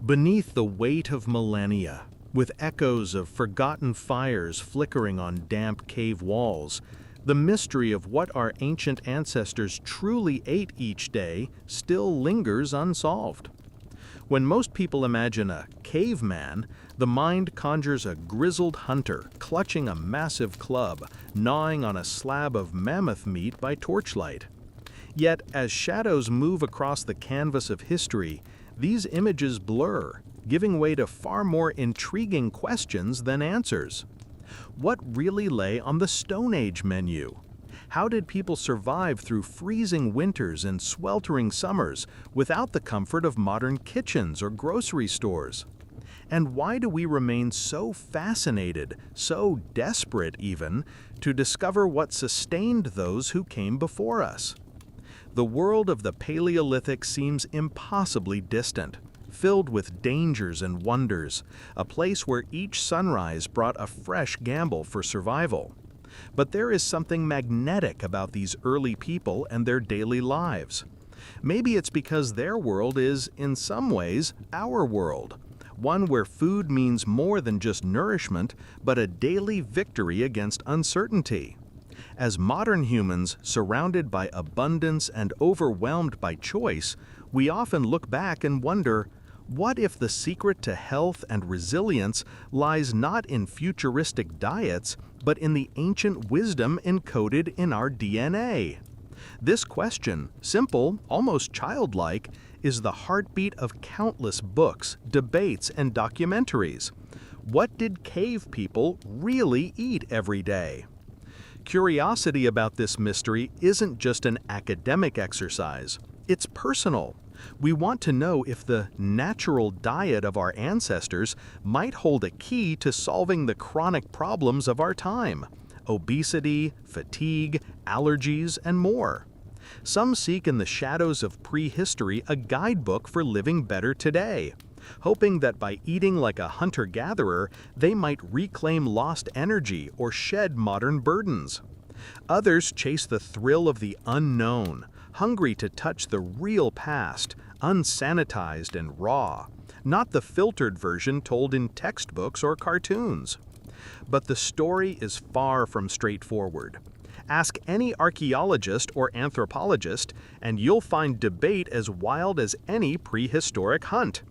Beneath the weight of millennia, with echoes of forgotten fires flickering on damp cave walls, the mystery of what our ancient ancestors truly ate each day still lingers unsolved. When most people imagine a caveman, the mind conjures a grizzled hunter clutching a massive club, gnawing on a slab of mammoth meat by torchlight. Yet, as shadows move across the canvas of history, these images blur, giving way to far more intriguing questions than answers. What really lay on the Stone Age menu? How did people survive through freezing winters and sweltering summers without the comfort of modern kitchens or grocery stores? And why do we remain so fascinated, so desperate even, to discover what sustained those who came before us? The world of the Paleolithic seems impossibly distant, filled with dangers and wonders, a place where each sunrise brought a fresh gamble for survival. But there is something magnetic about these early people and their daily lives. Maybe it's because their world is, in some ways, our world, one where food means more than just nourishment, but a daily victory against uncertainty. As modern humans, surrounded by abundance and overwhelmed by choice, we often look back and wonder, what if the secret to health and resilience lies not in futuristic diets, but in the ancient wisdom encoded in our DNA? This question, simple, almost childlike, is the heartbeat of countless books, debates, and documentaries. What did cave people really eat every day? Curiosity about this mystery isn't just an academic exercise, it's personal. We want to know if the natural diet of our ancestors might hold a key to solving the chronic problems of our time: obesity, fatigue, allergies, and more. Some seek in the shadows of prehistory a guidebook for living better today, hoping that by eating like a hunter-gatherer, they might reclaim lost energy or shed modern burdens. Others chase the thrill of the unknown, hungry to touch the real past, unsanitized and raw, not the filtered version told in textbooks or cartoons. But the story is far from straightforward. Ask any archaeologist or anthropologist, and you'll find debate as wild as any prehistoric hunt.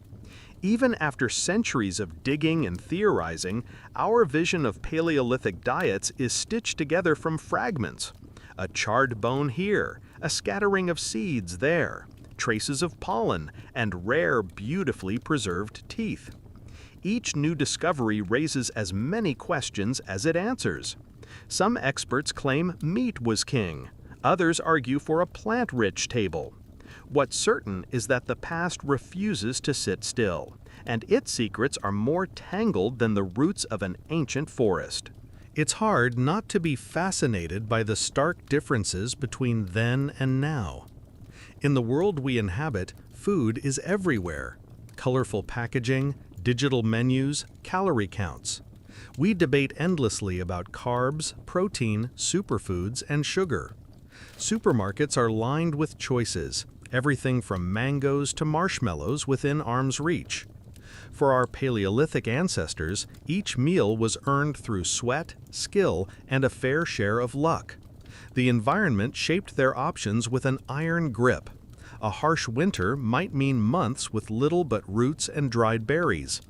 Even after centuries of digging and theorizing, our vision of Paleolithic diets is stitched together from fragments. A charred bone here, a scattering of seeds there, traces of pollen, and rare, beautifully preserved teeth. Each new discovery raises as many questions as it answers. Some experts claim meat was king. Others argue for a plant-rich table. What's certain is that the past refuses to sit still, and its secrets are more tangled than the roots of an ancient forest. It's hard not to be fascinated by the stark differences between then and now. In the world we inhabit, food is everywhere. Colorful packaging, digital menus, calorie counts. We debate endlessly about carbs, protein, superfoods, and sugar. Supermarkets are lined with choices, everything from mangoes to marshmallows within arm's reach. For our Paleolithic ancestors, each meal was earned through sweat, skill, and a fair share of luck. The environment shaped their options with an iron grip. A harsh winter might mean months with little but roots and dried berries.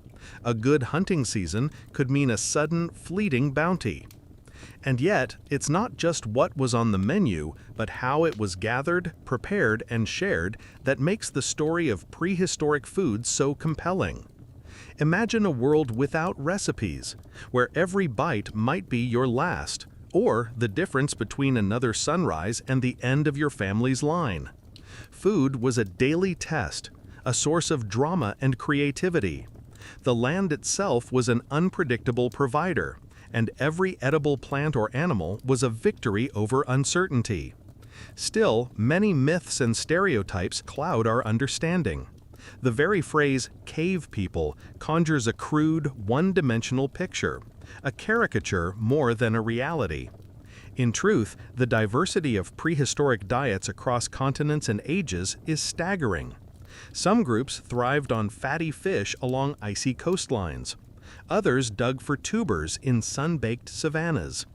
A good hunting season could mean a sudden, fleeting bounty. And yet, it's not just what was on the menu, but how it was gathered, prepared, and shared that makes the story of prehistoric food so compelling. Imagine a world without recipes, where every bite might be your last, or the difference between another sunrise and the end of your family's line. Food was a daily test, a source of drama and creativity. The land itself was an unpredictable provider, and every edible plant or animal was a victory over uncertainty. Still, many myths and stereotypes cloud our understanding. The very phrase "cave people" conjures a crude, one-dimensional picture, a caricature more than a reality. In truth, the diversity of prehistoric diets across continents and ages is staggering. Some groups thrived on fatty fish along icy coastlines. Others dug for tubers in sun-baked savannas.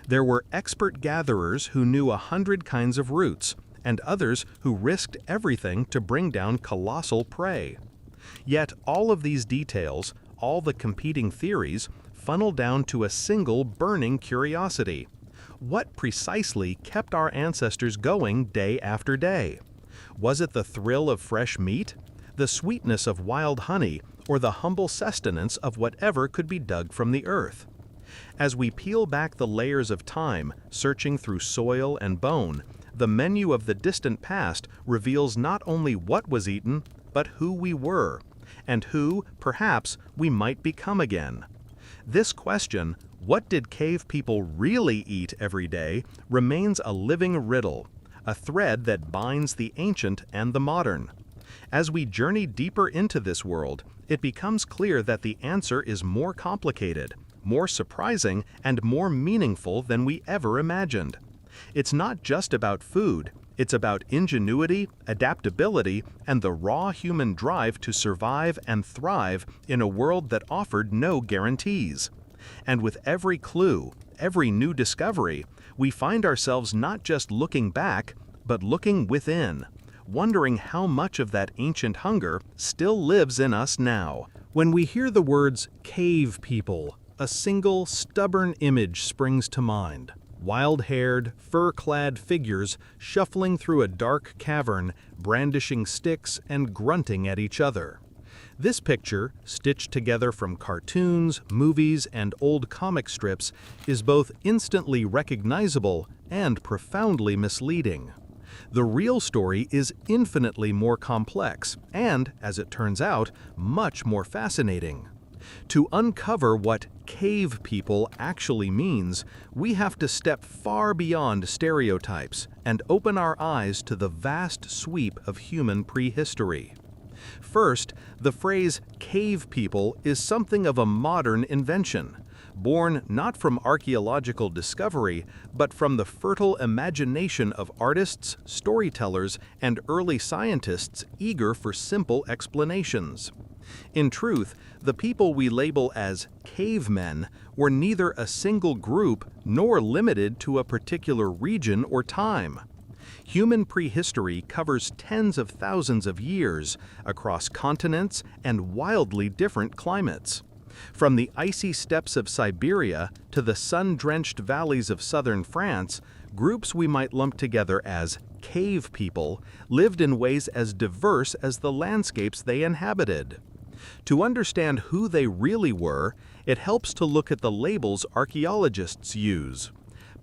There were expert gatherers who knew 100 kinds of roots, and others who risked everything to bring down colossal prey. Yet all of these details, all the competing theories, funnel down to a single burning curiosity. What precisely kept our ancestors going day after day? Was it the thrill of fresh meat, the sweetness of wild honey, or the humble sustenance of whatever could be dug from the earth? As we peel back the layers of time, searching through soil and bone, the menu of the distant past reveals not only what was eaten, but who we were, and who, perhaps, we might become again. This question, what did cave people really eat every day, remains a living riddle, a thread that binds the ancient and the modern. As we journey deeper into this world, it becomes clear that the answer is more complicated, more surprising, and more meaningful than we ever imagined. It's not just about food, it's about ingenuity, adaptability, and the raw human drive to survive and thrive in a world that offered no guarantees. And with every clue, every new discovery, we find ourselves not just looking back, but looking within, wondering how much of that ancient hunger still lives in us now. When we hear the words cave people, a single stubborn image springs to mind. Wild-haired, fur-clad figures shuffling through a dark cavern, brandishing sticks and grunting at each other. This picture, stitched together from cartoons, movies, and old comic strips, is both instantly recognizable and profoundly misleading. The real story is infinitely more complex and, as it turns out, much more fascinating. To uncover what cave people actually means, we have to step far beyond stereotypes and open our eyes to the vast sweep of human prehistory. First, the phrase cave people is something of a modern invention, born not from archaeological discovery, but from the fertile imagination of artists, storytellers, and early scientists eager for simple explanations. In truth, the people we label as cavemen were neither a single group nor limited to a particular region or time. Human prehistory covers tens of thousands of years across continents and wildly different climates. From the icy steppes of Siberia to the sun-drenched valleys of southern France, groups we might lump together as cave people lived in ways as diverse as the landscapes they inhabited. To understand who they really were, it helps to look at the labels archaeologists use.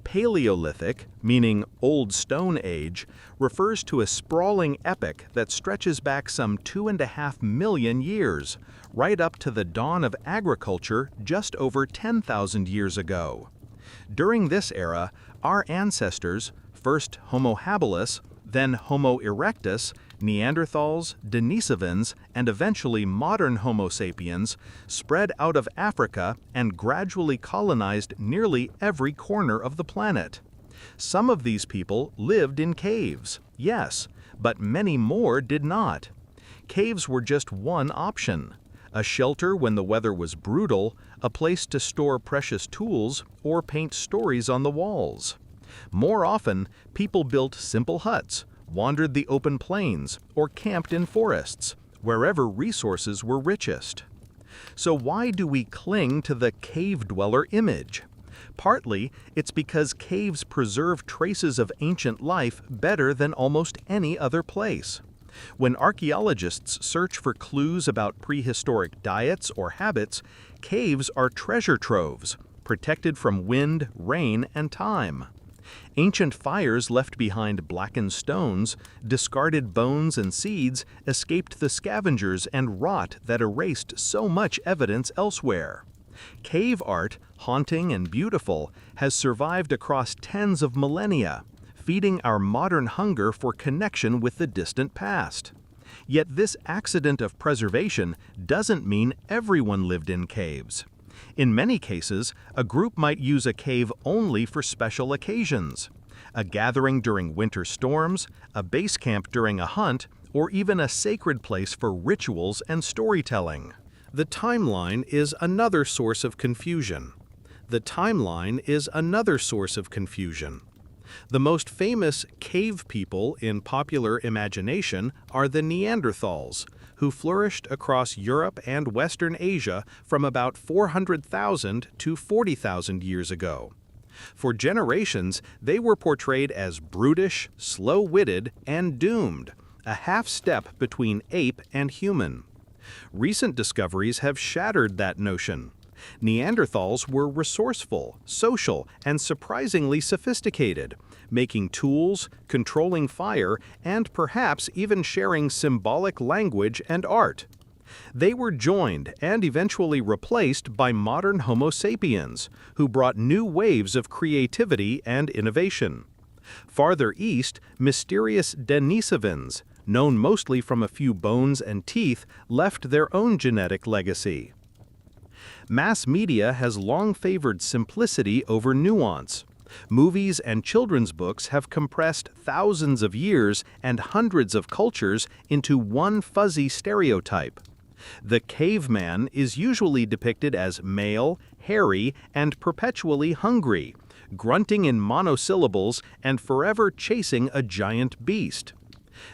Paleolithic, meaning Old Stone Age, refers to a sprawling epoch that stretches back some 2.5 million years, right up to the dawn of agriculture just over 10,000 years ago. During this era, our ancestors, first Homo habilis, then Homo erectus, Neanderthals, Denisovans, and eventually modern Homo sapiens, spread out of Africa and gradually colonized nearly every corner of the planet. Some of these people lived in caves, yes, but many more did not. Caves were just one option: a shelter when the weather was brutal, a place to store precious tools, or paint stories on the walls. More often, people built simple huts, wandered the open plains, or camped in forests, wherever resources were richest. So why do we cling to the cave dweller image? Partly, it's because caves preserve traces of ancient life better than almost any other place. When archaeologists search for clues about prehistoric diets or habits, caves are treasure troves, protected from wind, rain, and time. Ancient fires left behind blackened stones, discarded bones and seeds escaped the scavengers and rot that erased so much evidence elsewhere. Cave art, haunting and beautiful, has survived across tens of millennia, feeding our modern hunger for connection with the distant past. Yet this accident of preservation doesn't mean everyone lived in caves. In many cases, a group might use a cave only for special occasions: a gathering during winter storms, a base camp during a hunt, or even a sacred place for rituals and storytelling. The timeline is another source of confusion. The most famous cave people in popular imagination are the Neanderthals, who flourished across Europe and Western Asia from about 400,000 to 40,000 years ago. For generations, they were portrayed as brutish, slow-witted, and doomed, a half-step between ape and human. Recent discoveries have shattered that notion. Neanderthals were resourceful, social, and surprisingly sophisticated, making tools, controlling fire, and perhaps even sharing symbolic language and art. They were joined and eventually replaced by modern Homo sapiens, who brought new waves of creativity and innovation. Farther east, mysterious Denisovans, known mostly from a few bones and teeth, left their own genetic legacy. Mass media has long favored simplicity over nuance. Movies and children's books have compressed thousands of years and hundreds of cultures into one fuzzy stereotype. The caveman is usually depicted as male, hairy, and perpetually hungry, grunting in monosyllables and forever chasing a giant beast.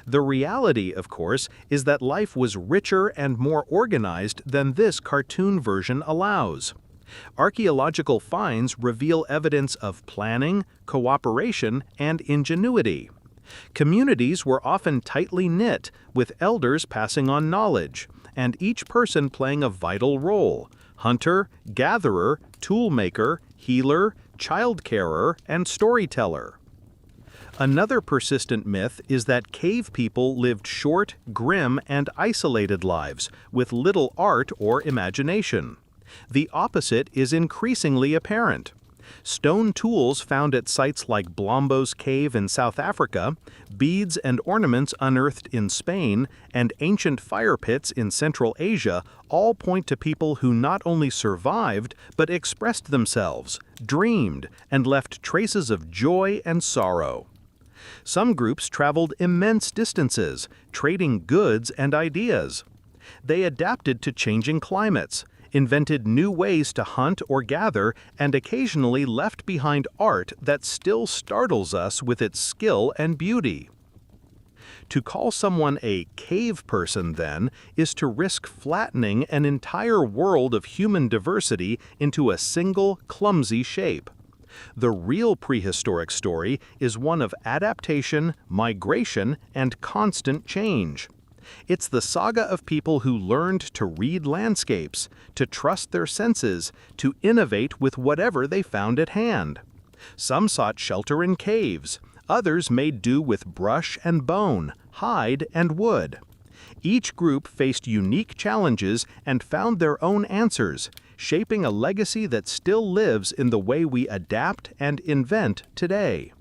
The reality, of course, is that life was richer and more organized than this cartoon version allows. Archaeological finds reveal evidence of planning, cooperation, and ingenuity. Communities were often tightly knit, with elders passing on knowledge, and each person playing a vital role: hunter, gatherer, toolmaker, healer, child-carer, and storyteller. Another persistent myth is that cave people lived short, grim, and isolated lives, with little art or imagination. The opposite is increasingly apparent. Stone tools found at sites like Blombo's Cave in South Africa, beads and ornaments unearthed in Spain, and ancient fire pits in Central Asia all point to people who not only survived but expressed themselves, dreamed, and left traces of joy and sorrow. Some groups traveled immense distances, trading goods and ideas. They adapted to changing climates, invented new ways to hunt or gather, and occasionally left behind art that still startles us with its skill and beauty. To call someone a cave person, then, is to risk flattening an entire world of human diversity into a single, clumsy shape. The real prehistoric story is one of adaptation, migration, and constant change. It's the saga of people who learned to read landscapes, to trust their senses, to innovate with whatever they found at hand. Some sought shelter in caves, others made do with brush and bone, hide and wood. Each group faced unique challenges and found their own answers, shaping a legacy that still lives in the way we adapt and invent today.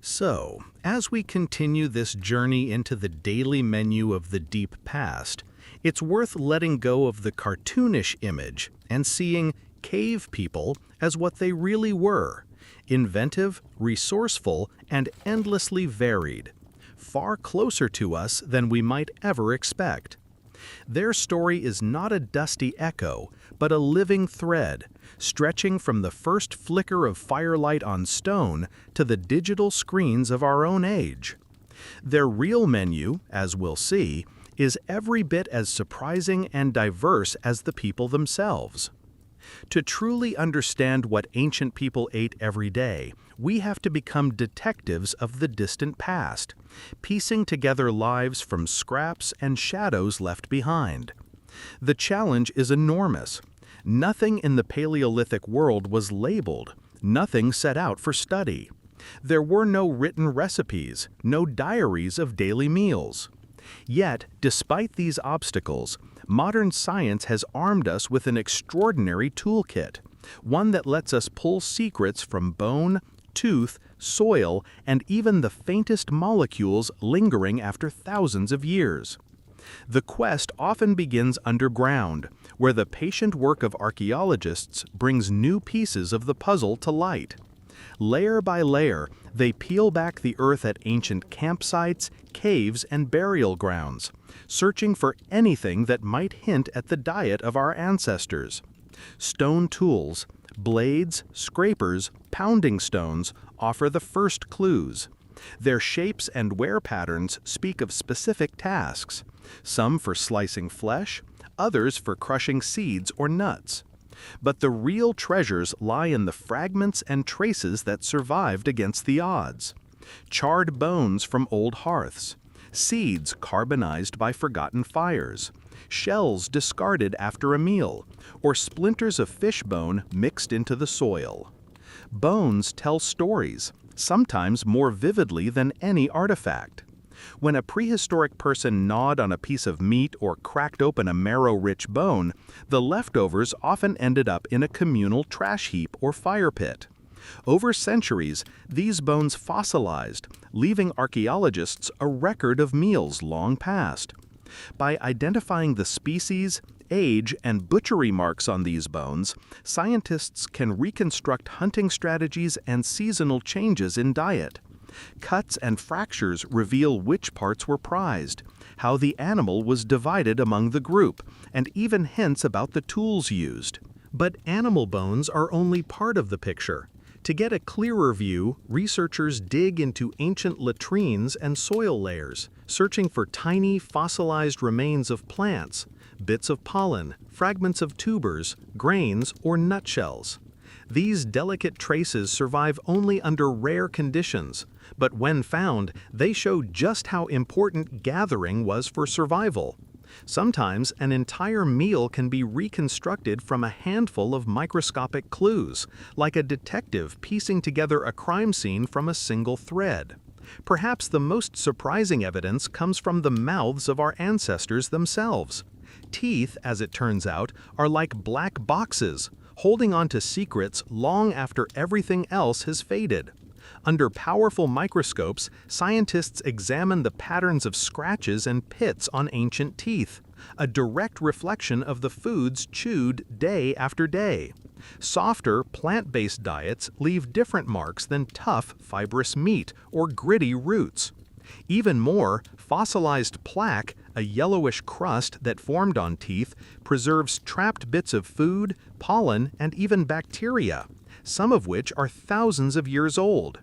So, as we continue this journey into the daily menu of the deep past, it's worth letting go of the cartoonish image and seeing cave people as what they really were: inventive, resourceful, and endlessly varied, far closer to us than we might ever expect. Their story is not a dusty echo, but a living thread, stretching from the first flicker of firelight on stone to the digital screens of our own age. Their real menu, as we'll see, is every bit as surprising and diverse as the people themselves. To truly understand what ancient people ate every day, we have to become detectives of the distant past, piecing together lives from scraps and shadows left behind. The challenge is enormous. Nothing in the Paleolithic world was labeled, nothing set out for study. There were no written recipes, no diaries of daily meals. Yet, despite these obstacles, modern science has armed us with an extraordinary toolkit, one that lets us pull secrets from bone, tooth, soil, and even the faintest molecules lingering after thousands of years. The quest often begins underground, where the patient work of archaeologists brings new pieces of the puzzle to light. Layer by layer, they peel back the earth at ancient campsites, caves, and burial grounds, searching for anything that might hint at the diet of our ancestors. Stone tools, blades, scrapers, pounding stones offer the first clues. Their shapes and wear patterns speak of specific tasks, some for slicing flesh, others for crushing seeds or nuts. But the real treasures lie in the fragments and traces that survived against the odds. Charred bones from old hearths, seeds carbonized by forgotten fires, shells discarded after a meal, or splinters of fish bone mixed into the soil. Bones tell stories, sometimes more vividly than any artifact. When a prehistoric person gnawed on a piece of meat or cracked open a marrow-rich bone, the leftovers often ended up in a communal trash heap or fire pit. Over centuries, these bones fossilized, leaving archaeologists a record of meals long past. By identifying the species, age, and butchery marks on these bones, scientists can reconstruct hunting strategies and seasonal changes in diet. Cuts and fractures reveal which parts were prized, how the animal was divided among the group, and even hints about the tools used. But animal bones are only part of the picture. To get a clearer view, researchers dig into ancient latrines and soil layers, searching for tiny fossilized remains of plants, bits of pollen, fragments of tubers, grains, or nutshells. These delicate traces survive only under rare conditions, but when found, they show just how important gathering was for survival. Sometimes an entire meal can be reconstructed from a handful of microscopic clues, like a detective piecing together a crime scene from a single thread. Perhaps the most surprising evidence comes from the mouths of our ancestors themselves. Teeth, as it turns out, are like black boxes, holding on to secrets long after everything else has faded. Under powerful microscopes, scientists examine the patterns of scratches and pits on ancient teeth, a direct reflection of the foods chewed day after day. Softer, plant-based diets leave different marks than tough, fibrous meat or gritty roots. Even more, fossilized plaque, a yellowish crust that formed on teeth, preserves trapped bits of food, pollen, and even bacteria, some of which are thousands of years old.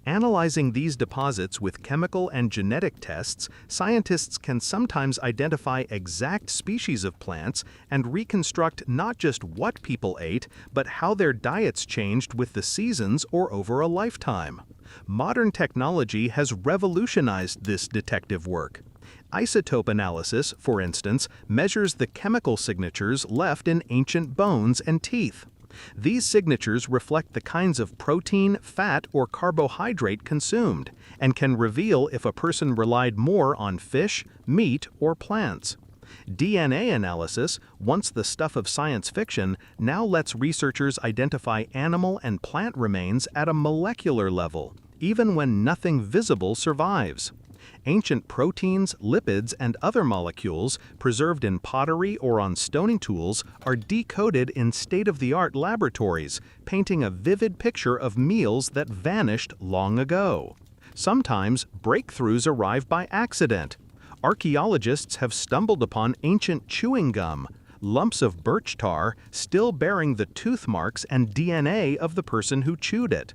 Analyzing these deposits with chemical and genetic tests, scientists can sometimes identify exact species of plants and reconstruct not just what people ate, but how their diets changed with the seasons or over a lifetime. Modern technology has revolutionized this detective work. Isotope analysis, for instance, measures the chemical signatures left in ancient bones and teeth. These signatures reflect the kinds of protein, fat, or carbohydrate consumed, and can reveal if a person relied more on fish, meat, or plants. DNA analysis, once the stuff of science fiction, now lets researchers identify animal and plant remains at a molecular level, even when nothing visible survives. Ancient proteins, lipids, and other molecules preserved in pottery or on stoning tools are decoded in state-of-the-art laboratories, painting a vivid picture of meals that vanished long ago. Sometimes breakthroughs arrive by accident. Archaeologists have stumbled upon ancient chewing gum, lumps of birch tar still bearing the tooth marks and DNA of the person who chewed it.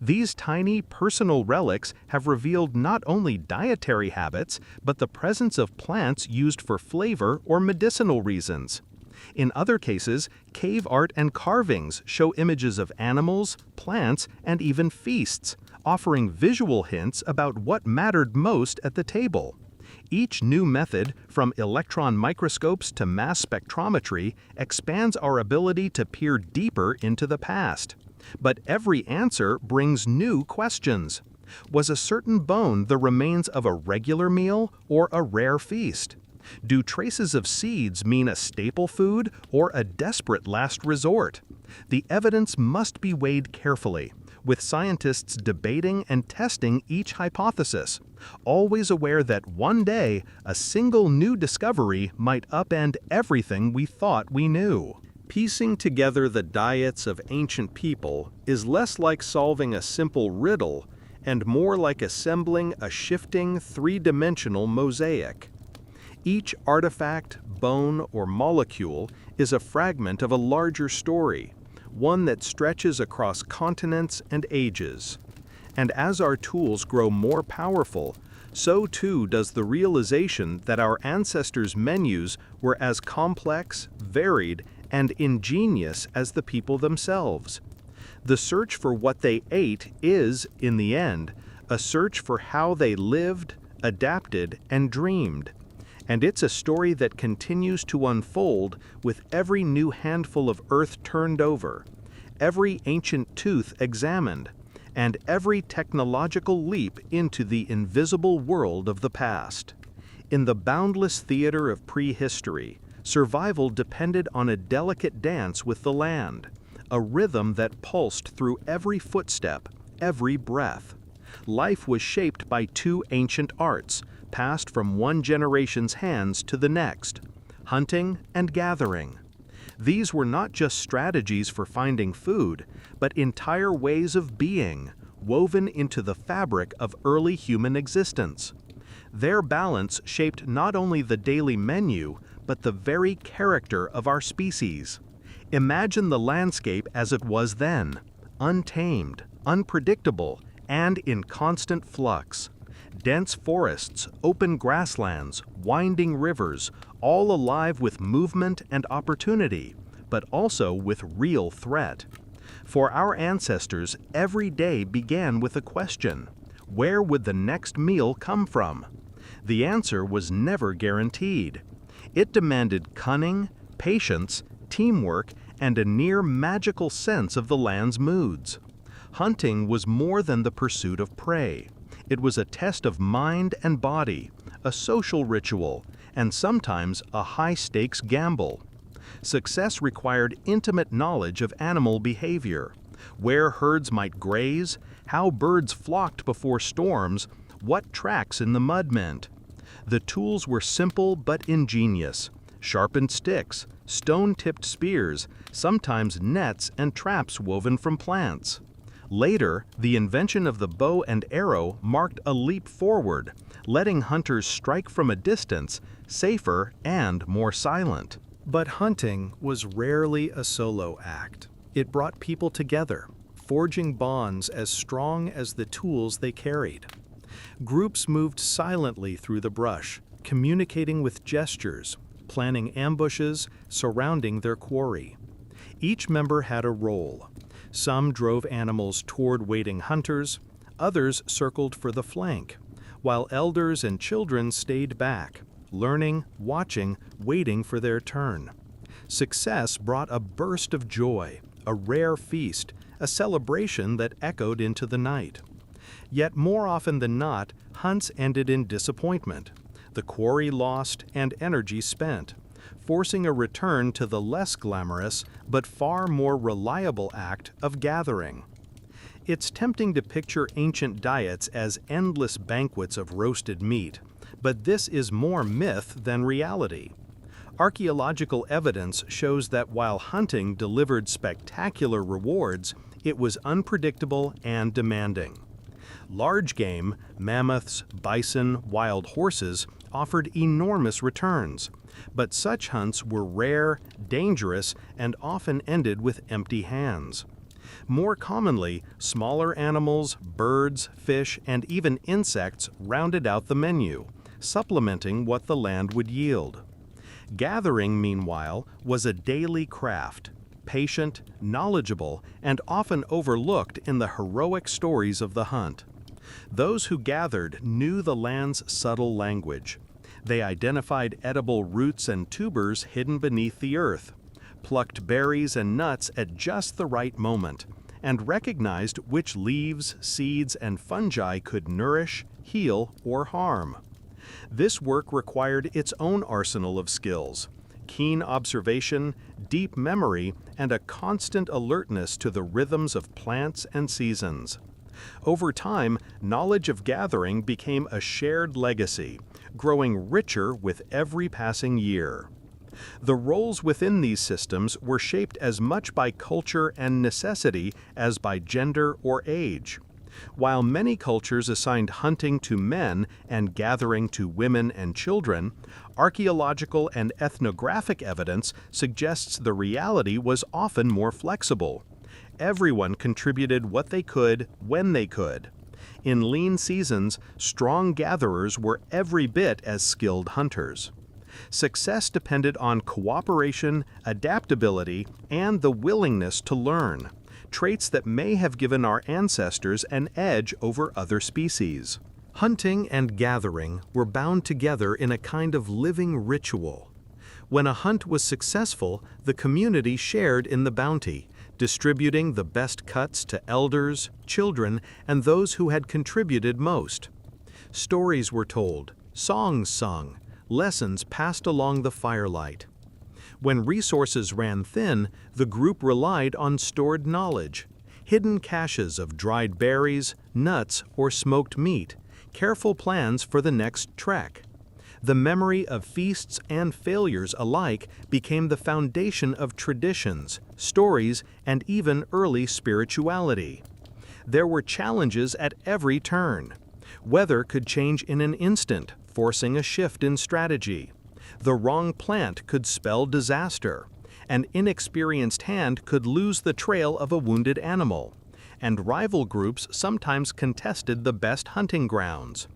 These tiny personal relics have revealed not only dietary habits, but the presence of plants used for flavor or medicinal reasons. In other cases, cave art and carvings show images of animals, plants, and even feasts, offering visual hints about what mattered most at the table. Each new method, from electron microscopes to mass spectrometry, expands our ability to peer deeper into the past. But every answer brings new questions. Was a certain bone the remains of a regular meal or a rare feast? Do traces of seeds mean a staple food or a desperate last resort? The evidence must be weighed carefully, with scientists debating and testing each hypothesis, always aware that one day a single new discovery might upend everything we thought we knew. Piecing together the diets of ancient people is less like solving a simple riddle and more like assembling a shifting three-dimensional mosaic. Each artifact, bone, or molecule is a fragment of a larger story, one that stretches across continents and ages. And as our tools grow more powerful, so too does the realization that our ancestors' menus were as complex, varied, and ingenious as the people themselves. The search for what they ate is, in the end, a search for how they lived, adapted, and dreamed. And it's a story that continues to unfold with every new handful of earth turned over, every ancient tooth examined, and every technological leap into the invisible world of the past. In the boundless theater of prehistory, survival depended on a delicate dance with the land, a rhythm that pulsed through every footstep, every breath. Life was shaped by two ancient arts, passed from one generation's hands to the next: hunting and gathering. These were not just strategies for finding food, but entire ways of being, woven into the fabric of early human existence. Their balance shaped not only the daily menu, but the very character of our species. Imagine the landscape as it was then: untamed, unpredictable, and in constant flux. Dense forests, open grasslands, winding rivers, all alive with movement and opportunity, but also with real threat. For our ancestors, every day began with a question: where would the next meal come from? The answer was never guaranteed. It demanded cunning, patience, teamwork, and a near magical sense of the land's moods. Hunting was more than the pursuit of prey. It was a test of mind and body, a social ritual, and sometimes a high-stakes gamble. Success required intimate knowledge of animal behavior, where herds might graze, how birds flocked before storms, what tracks in the mud meant. The tools were simple but ingenious: sharpened sticks, stone-tipped spears, sometimes nets and traps woven from plants. Later, the invention of the bow and arrow marked a leap forward, letting hunters strike from a distance, safer and more silent. But hunting was rarely a solo act. It brought people together, forging bonds as strong as the tools they carried. Groups moved silently through the brush, communicating with gestures, planning ambushes, surrounding their quarry. Each member had a role. Some drove animals toward waiting hunters, others circled for the flank, while elders and children stayed back, learning, watching, waiting for their turn. Success brought a burst of joy, a rare feast, a celebration that echoed into the night. Yet more often than not, hunts ended in disappointment. The quarry lost and energy spent, forcing a return to the less glamorous but far more reliable act of gathering. It's tempting to picture ancient diets as endless banquets of roasted meat, but this is more myth than reality. Archaeological evidence shows that while hunting delivered spectacular rewards, it was unpredictable and demanding. Large game, mammoths, bison, wild horses, offered enormous returns, but such hunts were rare, dangerous, and often ended with empty hands. More commonly, smaller animals, birds, fish, and even insects rounded out the menu, supplementing what the land would yield. Gathering, meanwhile, was a daily craft, patient, knowledgeable, and often overlooked in the heroic stories of the hunt. Those who gathered knew the land's subtle language. They identified edible roots and tubers hidden beneath the earth, plucked berries and nuts at just the right moment, and recognized which leaves, seeds, and fungi could nourish, heal, or harm. This work required its own arsenal of skills: keen observation, deep memory, and a constant alertness to the rhythms of plants and seasons. Over time, knowledge of gathering became a shared legacy, growing richer with every passing year. The roles within these systems were shaped as much by culture and necessity as by gender or age. While many cultures assigned hunting to men and gathering to women and children, archaeological and ethnographic evidence suggests the reality was often more flexible. Everyone contributed what they could when they could. In lean seasons, strong gatherers were every bit as skilled hunters. Success depended on cooperation, adaptability, and the willingness to learn, traits that may have given our ancestors an edge over other species. Hunting and gathering were bound together in a kind of living ritual. When a hunt was successful, the community shared in the bounty, distributing the best cuts to elders, children, and those who had contributed most. Stories were told, songs sung, lessons passed along the firelight. When resources ran thin, the group relied on stored knowledge, hidden caches of dried berries, nuts, or smoked meat, careful plans for the next trek. The memory of feasts and failures alike became the foundation of traditions, stories, and even early spirituality. There were challenges at every turn. Weather could change in an instant, forcing a shift in strategy. The wrong plant could spell disaster. An inexperienced hand could lose the trail of a wounded animal. And rival groups sometimes contested the best hunting grounds.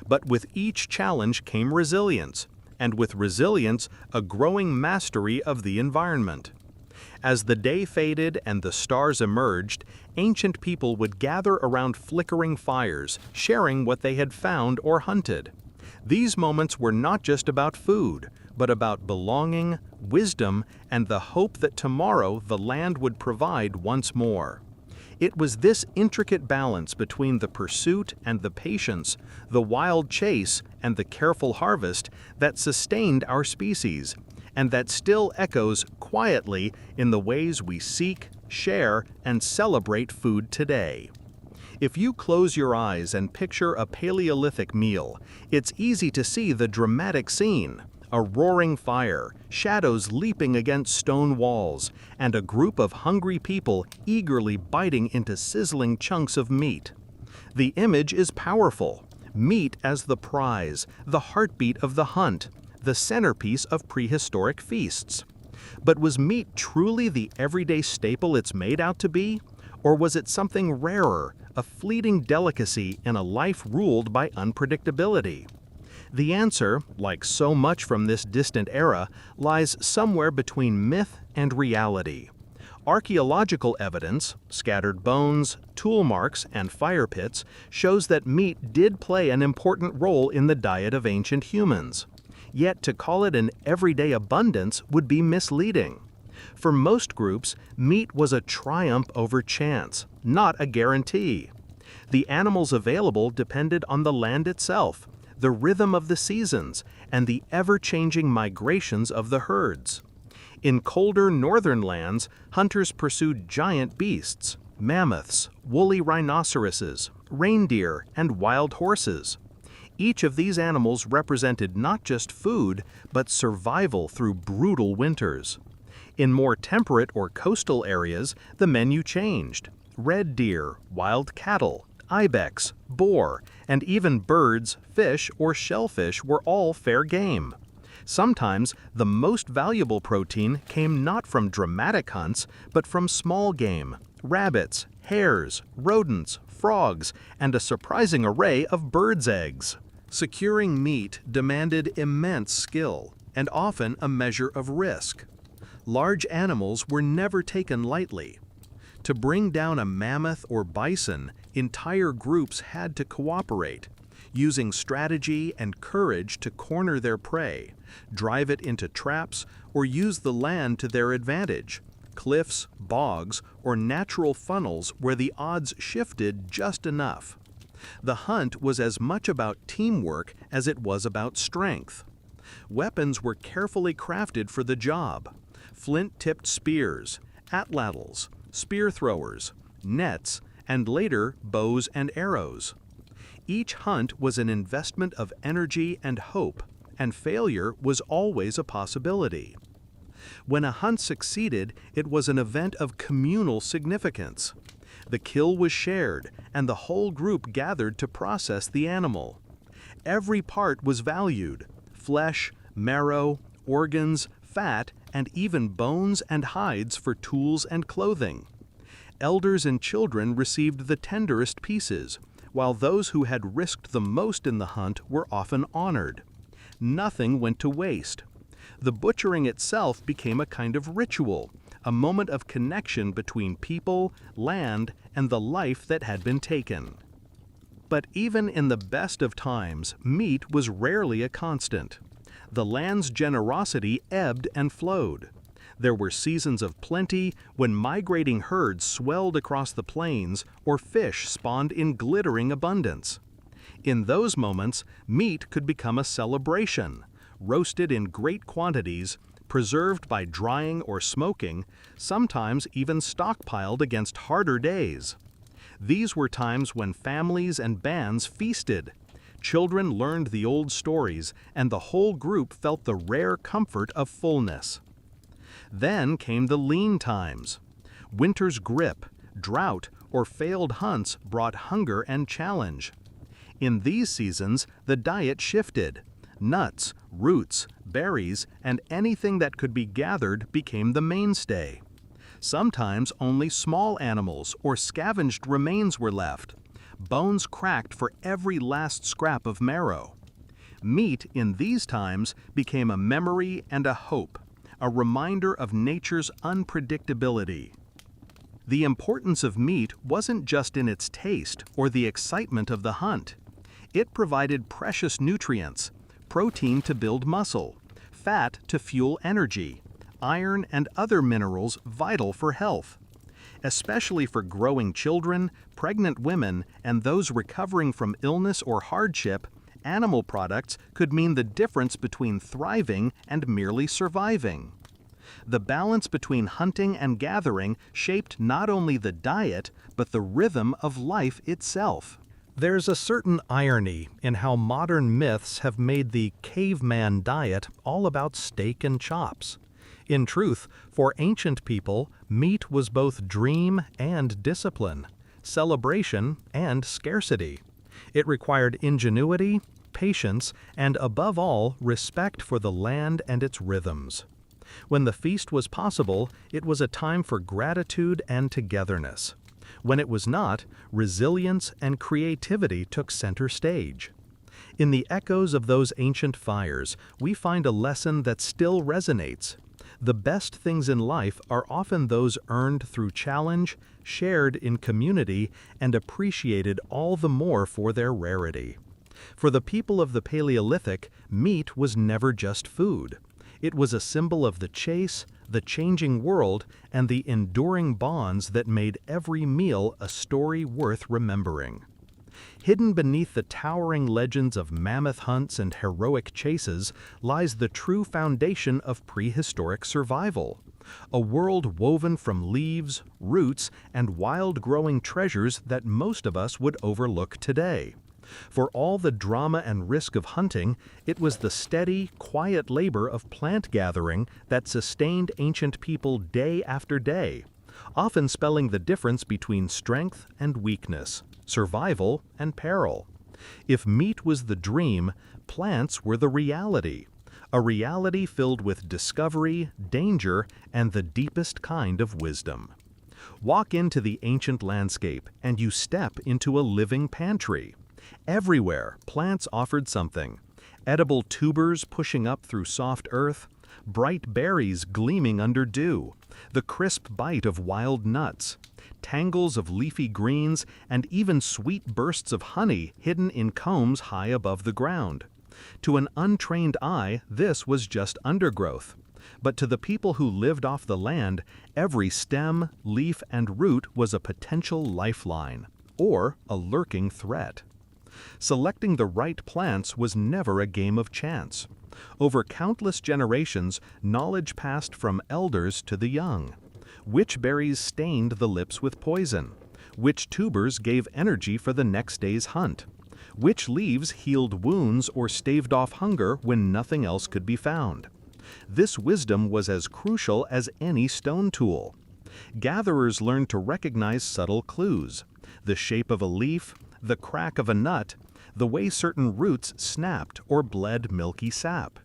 But with each challenge came resilience, and with resilience, a growing mastery of the environment. As the day faded and the stars emerged, ancient people would gather around flickering fires, sharing what they had found or hunted. These moments were not just about food, but about belonging, wisdom, and the hope that tomorrow the land would provide once more. It was this intricate balance between the pursuit and the patience, the wild chase and the careful harvest that sustained our species, and that still echoes quietly in the ways we seek, share, and celebrate food today. If you close your eyes and picture a Paleolithic meal, it's easy to see the dramatic scene: a roaring fire, shadows leaping against stone walls, and a group of hungry people eagerly biting into sizzling chunks of meat. The image is powerful. Meat as the prize, the heartbeat of the hunt, the centerpiece of prehistoric feasts. But was meat truly the everyday staple it's made out to be? Or was it something rarer, a fleeting delicacy in a life ruled by unpredictability? The answer, like so much from this distant era, lies somewhere between myth and reality. Archaeological evidence, scattered bones, tool marks, and fire pits, shows that meat did play an important role in the diet of ancient humans. Yet to call it an everyday abundance would be misleading. For most groups, meat was a triumph over chance, not a guarantee. The animals available depended on the land itself, the rhythm of the seasons, and the ever-changing migrations of the herds. In colder northern lands, hunters pursued giant beasts, mammoths, woolly rhinoceroses, reindeer, and wild horses. Each of these animals represented not just food, but survival through brutal winters. In more temperate or coastal areas, the menu changed. Red deer, wild cattle, ibex, boar, and even birds, fish, or shellfish were all fair game. Sometimes, the most valuable protein came not from dramatic hunts, but from small game: rabbits, hares, rodents, frogs, and a surprising array of birds' eggs. Securing meat demanded immense skill, and often a measure of risk. Large animals were never taken lightly. To bring down a mammoth or bison, entire groups had to cooperate, using strategy and courage to corner their prey, drive it into traps, or use the land to their advantage, cliffs, bogs, or natural funnels where the odds shifted just enough. The hunt was as much about teamwork as it was about strength. Weapons were carefully crafted for the job: flint-tipped spears, atlatls, spear throwers, nets, and later bows and arrows. Each hunt was an investment of energy and hope, and failure was always a possibility. When a hunt succeeded, it was an event of communal significance. The kill was shared, and the whole group gathered to process the animal. Every part was valued: flesh, marrow, organs, fat, and even bones and hides for tools and clothing. Elders and children received the tenderest pieces, while those who had risked the most in the hunt were often honored. Nothing went to waste. The butchering itself became a kind of ritual, a moment of connection between people, land, and the life that had been taken. But even in the best of times, meat was rarely a constant. The land's generosity ebbed and flowed. There were seasons of plenty when migrating herds swelled across the plains or fish spawned in glittering abundance. In those moments, meat could become a celebration, roasted in great quantities, preserved by drying or smoking, sometimes even stockpiled against harder days. These were times when families and bands feasted. Children learned the old stories, and the whole group felt the rare comfort of fullness. Then came the lean times. Winter's grip, drought, or failed hunts brought hunger and challenge. In these seasons, the diet shifted. Nuts, roots, berries, and anything that could be gathered became the mainstay. Sometimes only small animals or scavenged remains were left, bones cracked for every last scrap of marrow. Meat in these times became a memory and a hope, a reminder of nature's unpredictability. The importance of meat wasn't just in its taste or the excitement of the hunt. It provided precious nutrients: protein to build muscle, fat to fuel energy, iron and other minerals vital for health. Especially for growing children, pregnant women, and those recovering from illness or hardship, animal products could mean the difference between thriving and merely surviving. The balance between hunting and gathering shaped not only the diet, but the rhythm of life itself. There's a certain irony in how modern myths have made the caveman diet all about steak and chops. In truth, for ancient people, meat was both dream and discipline, celebration and scarcity. It required ingenuity, patience, and above all, respect for the land and its rhythms. When the feast was possible, it was a time for gratitude and togetherness. When it was not, resilience and creativity took center stage. In the echoes of those ancient fires, we find a lesson that still resonates. The best things in life are often those earned through challenge, shared in community, and appreciated all the more for their rarity. For the people of the Paleolithic, meat was never just food. It was a symbol of the chase, the changing world, and the enduring bonds that made every meal a story worth remembering. Hidden beneath the towering legends of mammoth hunts and heroic chases lies the true foundation of prehistoric survival, a world woven from leaves, roots, and wild-growing treasures that most of us would overlook today. For all the drama and risk of hunting, it was the steady, quiet labor of plant gathering that sustained ancient people day after day, often spelling the difference between strength and weakness, survival and peril. If meat was the dream, plants were the reality, a reality filled with discovery, danger, and the deepest kind of wisdom. Walk into the ancient landscape, and you step into a living pantry. Everywhere, plants offered something: edible tubers pushing up through soft earth, bright berries gleaming under dew, the crisp bite of wild nuts, tangles of leafy greens, and even sweet bursts of honey hidden in combs high above the ground. To an untrained eye, this was just undergrowth. But to the people who lived off the land, every stem, leaf, and root was a potential lifeline, or a lurking threat. Selecting the right plants was never a game of chance. Over countless generations, knowledge passed from elders to the young. Which berries stained the lips with poison? Which tubers gave energy for the next day's hunt? Which leaves healed wounds or staved off hunger when nothing else could be found? This wisdom was as crucial as any stone tool. Gatherers learned to recognize subtle clues: the shape of a leaf, the crack of a nut, the way certain roots snapped or bled milky sap.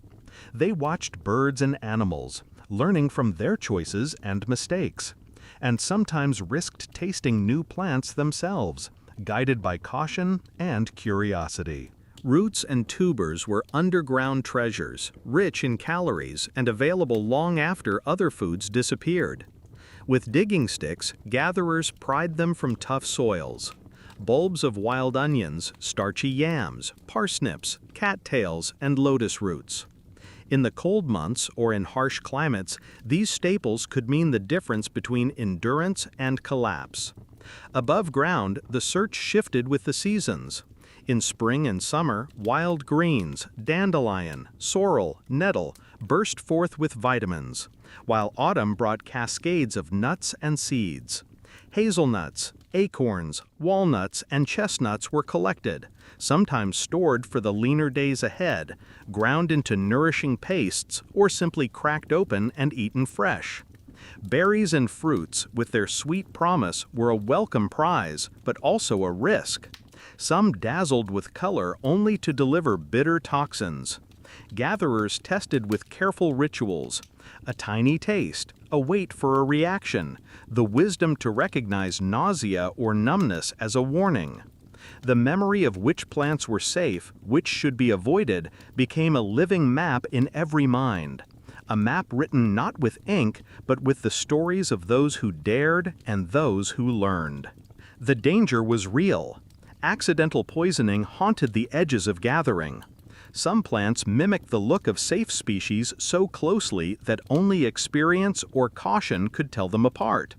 They watched birds and animals, learning from their choices and mistakes, and sometimes risked tasting new plants themselves, guided by caution and curiosity. Roots and tubers were underground treasures, rich in calories and available long after other foods disappeared. With digging sticks, gatherers pried them from tough soils. Bulbs of wild onions, starchy yams, parsnips, cattails, and lotus roots. In the cold months or in harsh climates, these staples could mean the difference between endurance and collapse. Above ground, the search shifted with the seasons. In spring and summer, wild greens, dandelion, sorrel, nettle burst forth with vitamins, while autumn brought cascades of nuts and seeds. Hazelnuts, acorns, walnuts, and chestnuts were collected, sometimes stored for the leaner days ahead, ground into nourishing pastes, or simply cracked open and eaten fresh. Berries and fruits, with their sweet promise, were a welcome prize, but also a risk. Some dazzled with color only to deliver bitter toxins. Gatherers tested with careful rituals: a tiny taste, a wait for a reaction, the wisdom to recognize nausea or numbness as a warning. The memory of which plants were safe, which should be avoided, became a living map in every mind. A map written not with ink, but with the stories of those who dared and those who learned. The danger was real. Accidental poisoning haunted the edges of gathering. Some plants mimicked the look of safe species so closely that only experience or caution could tell them apart.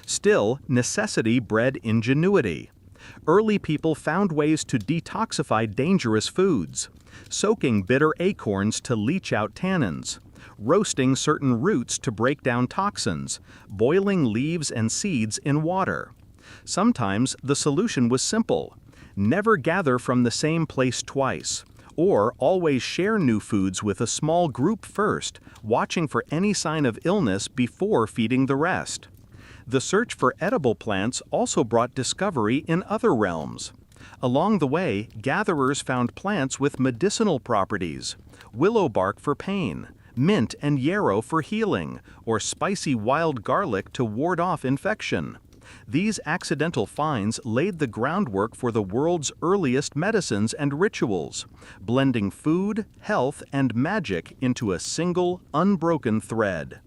Still, necessity bred ingenuity. Early people found ways to detoxify dangerous foods: soaking bitter acorns to leach out tannins, roasting certain roots to break down toxins, boiling leaves and seeds in water. Sometimes the solution was simple: never gather from the same place twice, or always share new foods with a small group first, watching for any sign of illness before feeding the rest. The search for edible plants also brought discovery in other realms. Along the way, gatherers found plants with medicinal properties: willow bark for pain, mint and yarrow for healing, or spicy wild garlic to ward off infection. These accidental finds laid the groundwork for the world's earliest medicines and rituals, blending food, health, and magic into a single, unbroken thread.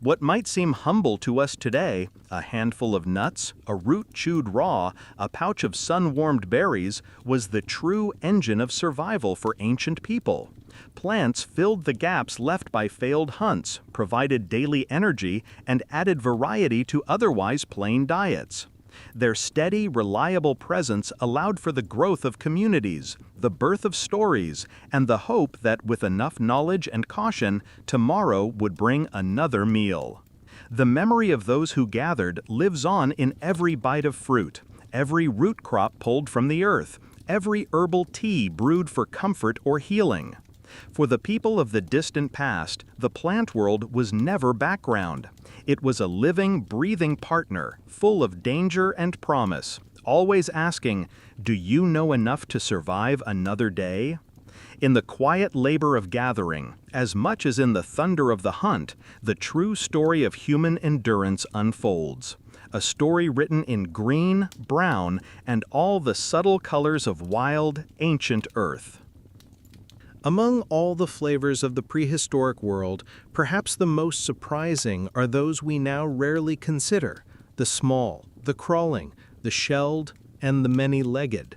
What might seem humble to us today, a handful of nuts, a root chewed raw, a pouch of sun-warmed berries, was the true engine of survival for ancient people. Plants filled the gaps left by failed hunts, provided daily energy, and added variety to otherwise plain diets. Their steady, reliable presence allowed for the growth of communities, the birth of stories, and the hope that with enough knowledge and caution, tomorrow would bring another meal. The memory of those who gathered lives on in every bite of fruit, every root crop pulled from the earth, every herbal tea brewed for comfort or healing. For the people of the distant past, the plant world was never background. It was a living, breathing partner, full of danger and promise, always asking, "Do you know enough to survive another day?" In the quiet labor of gathering, as much as in the thunder of the hunt, the true story of human endurance unfolds. A story written in green, brown, and all the subtle colors of wild, ancient earth. Among all the flavors of the prehistoric world, perhaps the most surprising are those we now rarely consider: the small, the crawling, the shelled, and the many-legged.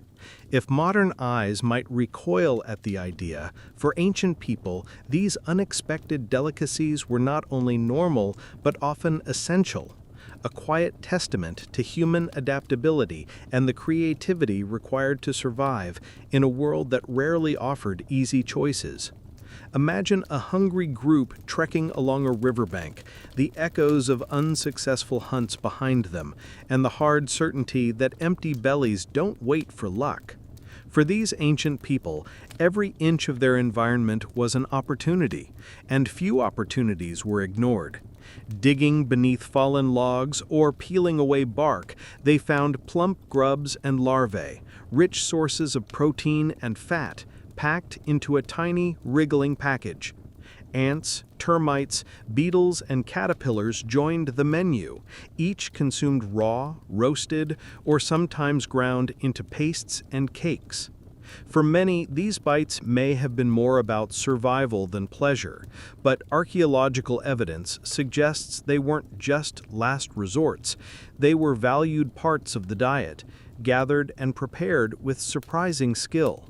If modern eyes might recoil at the idea, for ancient people, these unexpected delicacies were not only normal, but often essential. A quiet testament to human adaptability and the creativity required to survive in a world that rarely offered easy choices. Imagine a hungry group trekking along a riverbank, the echoes of unsuccessful hunts behind them, and the hard certainty that empty bellies don't wait for luck. For these ancient people, every inch of their environment was an opportunity, and few opportunities were ignored. Digging beneath fallen logs or peeling away bark, they found plump grubs and larvae, rich sources of protein and fat, packed into a tiny, wriggling package. Ants, termites, beetles, and caterpillars joined the menu, each consumed raw, roasted, or sometimes ground into pastes and cakes. For many, these bites may have been more about survival than pleasure, but archaeological evidence suggests they weren't just last resorts. They were valued parts of the diet, gathered and prepared with surprising skill.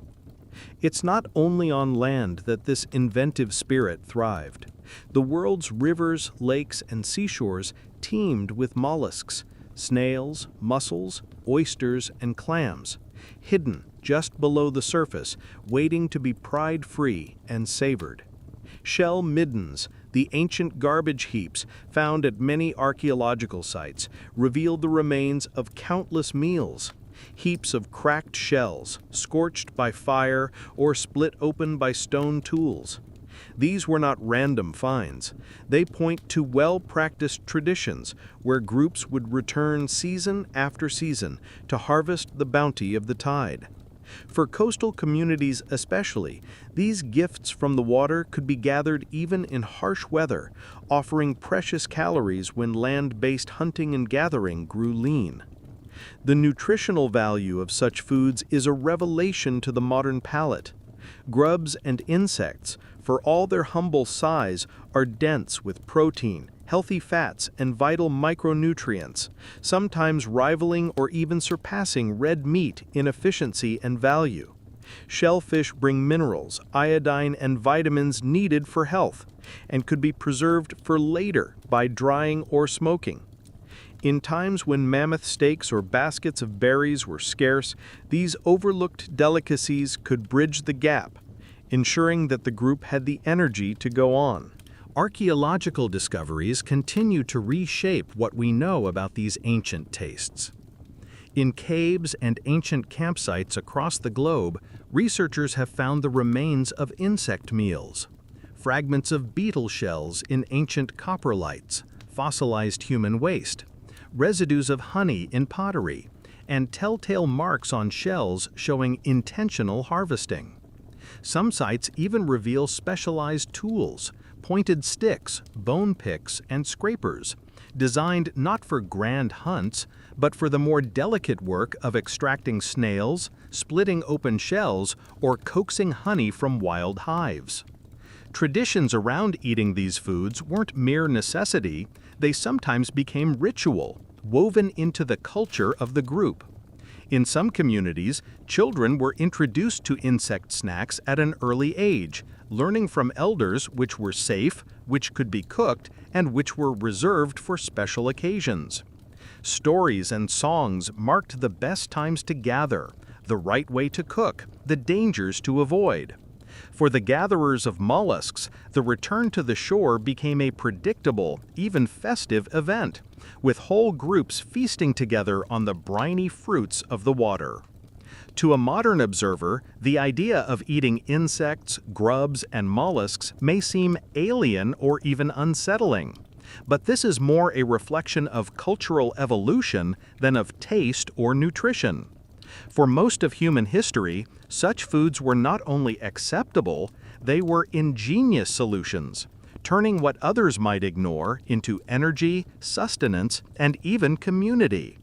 It's not only on land that this inventive spirit thrived. The world's rivers, lakes, and seashores teemed with mollusks, snails, mussels, oysters, and clams, hidden just below the surface, waiting to be pried free and savored. Shell middens, the ancient garbage heaps found at many archaeological sites, reveal the remains of countless meals. Heaps of cracked shells, scorched by fire or split open by stone tools. These were not random finds. They point to well-practiced traditions where groups would return season after season to harvest the bounty of the tide. For coastal communities especially, these gifts from the water could be gathered even in harsh weather, offering precious calories when land-based hunting and gathering grew lean. The nutritional value of such foods is a revelation to the modern palate. Grubs and insects, for all their humble size, are dense with protein, healthy fats, and vital micronutrients, sometimes rivaling or even surpassing red meat in efficiency and value. Shellfish bring minerals, iodine, and vitamins needed for health, and could be preserved for later by drying or smoking. In times when mammoth steaks or baskets of berries were scarce, these overlooked delicacies could bridge the gap, ensuring that the group had the energy to go on. Archaeological discoveries continue to reshape what we know about these ancient tastes. In caves and ancient campsites across the globe, researchers have found the remains of insect meals, fragments of beetle shells in ancient coprolites, fossilized human waste, residues of honey in pottery, and telltale marks on shells showing intentional harvesting. Some sites even reveal specialized tools, pointed sticks, bone picks, and scrapers, designed not for grand hunts, but for the more delicate work of extracting snails, splitting open shells, or coaxing honey from wild hives. Traditions around eating these foods weren't mere necessity, they sometimes became ritual, woven into the culture of the group. In some communities, children were introduced to insect snacks at an early age, learning from elders which were safe, which could be cooked, and which were reserved for special occasions. Stories and songs marked the best times to gather, the right way to cook, the dangers to avoid. For the gatherers of mollusks, the return to the shore became a predictable, even festive event, with whole groups feasting together on the briny fruits of the water. To a modern observer, the idea of eating insects, grubs, and mollusks may seem alien or even unsettling. But this is more a reflection of cultural evolution than of taste or nutrition. For most of human history, such foods were not only acceptable, they were ingenious solutions, turning what others might ignore into energy, sustenance, and even community.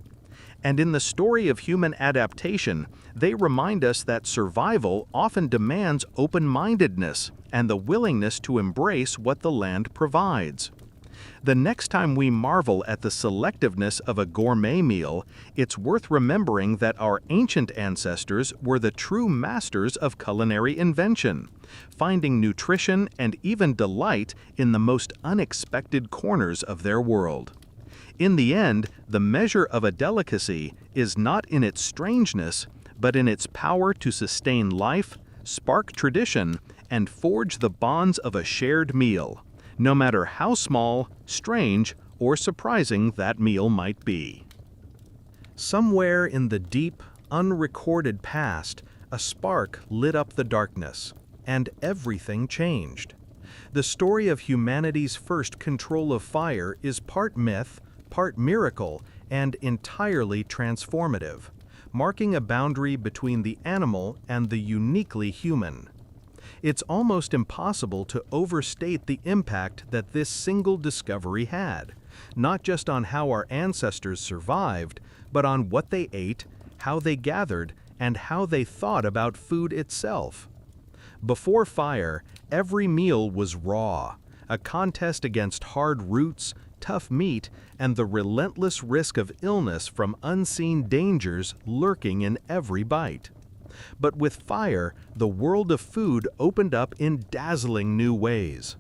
And in the story of human adaptation, they remind us that survival often demands open-mindedness and the willingness to embrace what the land provides. The next time we marvel at the selectiveness of a gourmet meal, it's worth remembering that our ancient ancestors were the true masters of culinary invention, finding nutrition and even delight in the most unexpected corners of their world. In the end, the measure of a delicacy is not in its strangeness, but in its power to sustain life, spark tradition, and forge the bonds of a shared meal, no matter how small, strange, or surprising that meal might be. Somewhere in the deep, unrecorded past, a spark lit up the darkness, and everything changed. The story of humanity's first control of fire is part myth, part miracle, and entirely transformative, marking a boundary between the animal and the uniquely human. It's almost impossible to overstate the impact that this single discovery had, not just on how our ancestors survived, but on what they ate, how they gathered, and how they thought about food itself. Before fire, every meal was raw, a contest against hard roots, tough meat, and the relentless risk of illness from unseen dangers lurking in every bite. But with fire, the world of food opened up in dazzling new ways.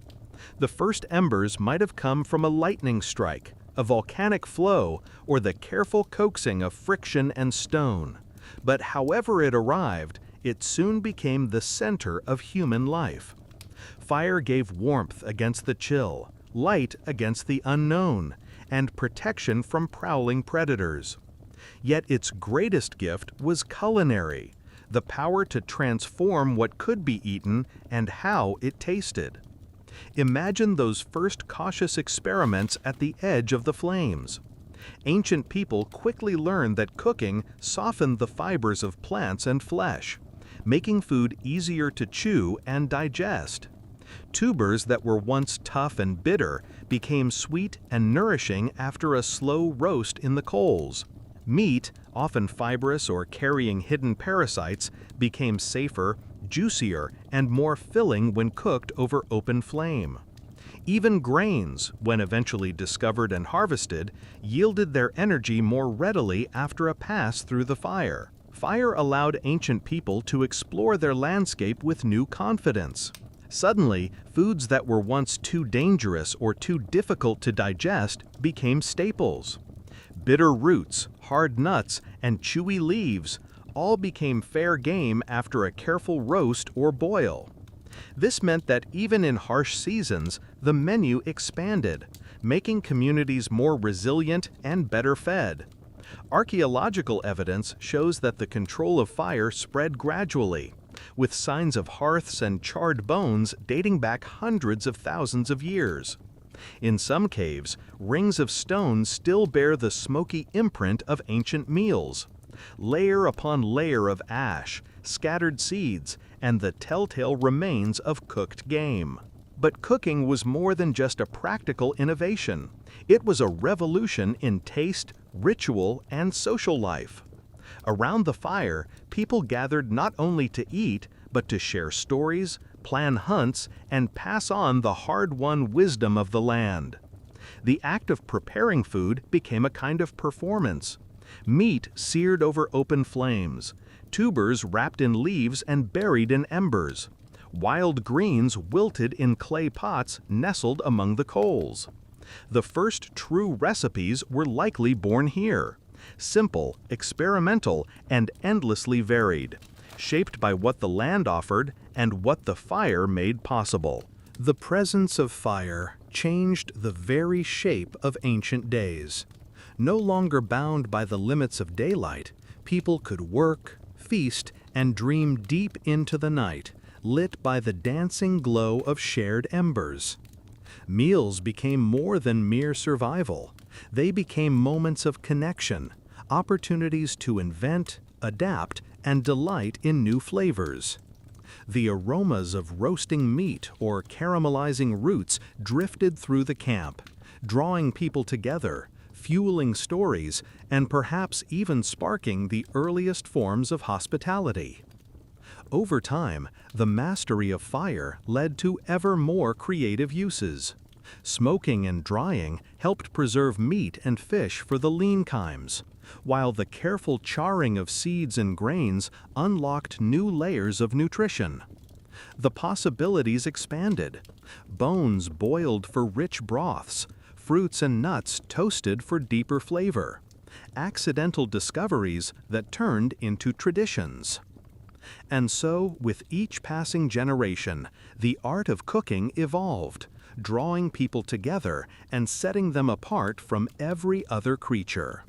The first embers might have come from a lightning strike, a volcanic flow, or the careful coaxing of friction and stone. But however it arrived, it soon became the center of human life. Fire gave warmth against the chill, light against the unknown, and protection from prowling predators. Yet its greatest gift was culinary, the power to transform what could be eaten and how it tasted. Imagine those first cautious experiments at the edge of the flames. Ancient people quickly learned that cooking softened the fibers of plants and flesh, making food easier to chew and digest. Tubers that were once tough and bitter became sweet and nourishing after a slow roast in the coals. Meat, often fibrous or carrying hidden parasites, became safer, juicier, and more filling when cooked over open flame. Even grains, when eventually discovered and harvested, yielded their energy more readily after a pass through the fire. Fire allowed ancient people to explore their landscape with new confidence. Suddenly, foods that were once too dangerous or too difficult to digest became staples. Bitter roots, hard nuts, and chewy leaves all became fair game after a careful roast or boil. This meant that even in harsh seasons, the menu expanded, making communities more resilient and better fed. Archaeological evidence shows that the control of fire spread gradually, with signs of hearths and charred bones dating back hundreds of thousands of years. In some caves, rings of stone still bear the smoky imprint of ancient meals. Layer upon layer of ash, scattered seeds, and the telltale remains of cooked game. But cooking was more than just a practical innovation. It was a revolution in taste, ritual, and social life. Around the fire, people gathered not only to eat, but to share stories, plan hunts, and pass on the hard-won wisdom of the land. The act of preparing food became a kind of performance. Meat seared over open flames, tubers wrapped in leaves and buried in embers, wild greens wilted in clay pots nestled among the coals. The first true recipes were likely born here, simple, experimental, and endlessly varied, shaped by what the land offered and what the fire made possible. The presence of fire changed the very shape of ancient days. No longer bound by the limits of daylight, people could work, feast, and dream deep into the night, lit by the dancing glow of shared embers. Meals became more than mere survival. They became moments of connection, opportunities to invent, adapt, and delight in new flavors. The aromas of roasting meat or caramelizing roots drifted through the camp, drawing people together, fueling stories, and perhaps even sparking the earliest forms of hospitality. Over time, the mastery of fire led to ever more creative uses. Smoking and drying helped preserve meat and fish for the lean chimes, while the careful charring of seeds and grains unlocked new layers of nutrition. The possibilities expanded. Bones boiled for rich broths, fruits and nuts toasted for deeper flavor. Accidental discoveries that turned into traditions. And so, with each passing generation, the art of cooking evolved, drawing people together and setting them apart from every other creature.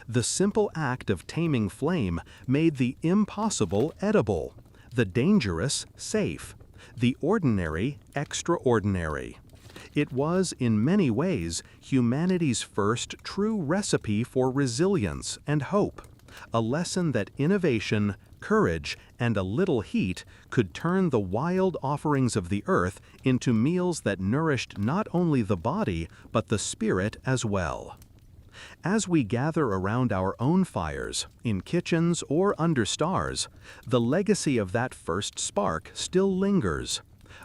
The simple act of taming flame made the impossible edible, the dangerous safe, the ordinary extraordinary. It was, in many ways, humanity's first true recipe for resilience and hope, a lesson that innovation, courage, and a little heat could turn the wild offerings of the earth into meals that nourished not only the body but the spirit as well. As we gather around our own fires, in kitchens or under stars, the legacy of that first spark still lingers.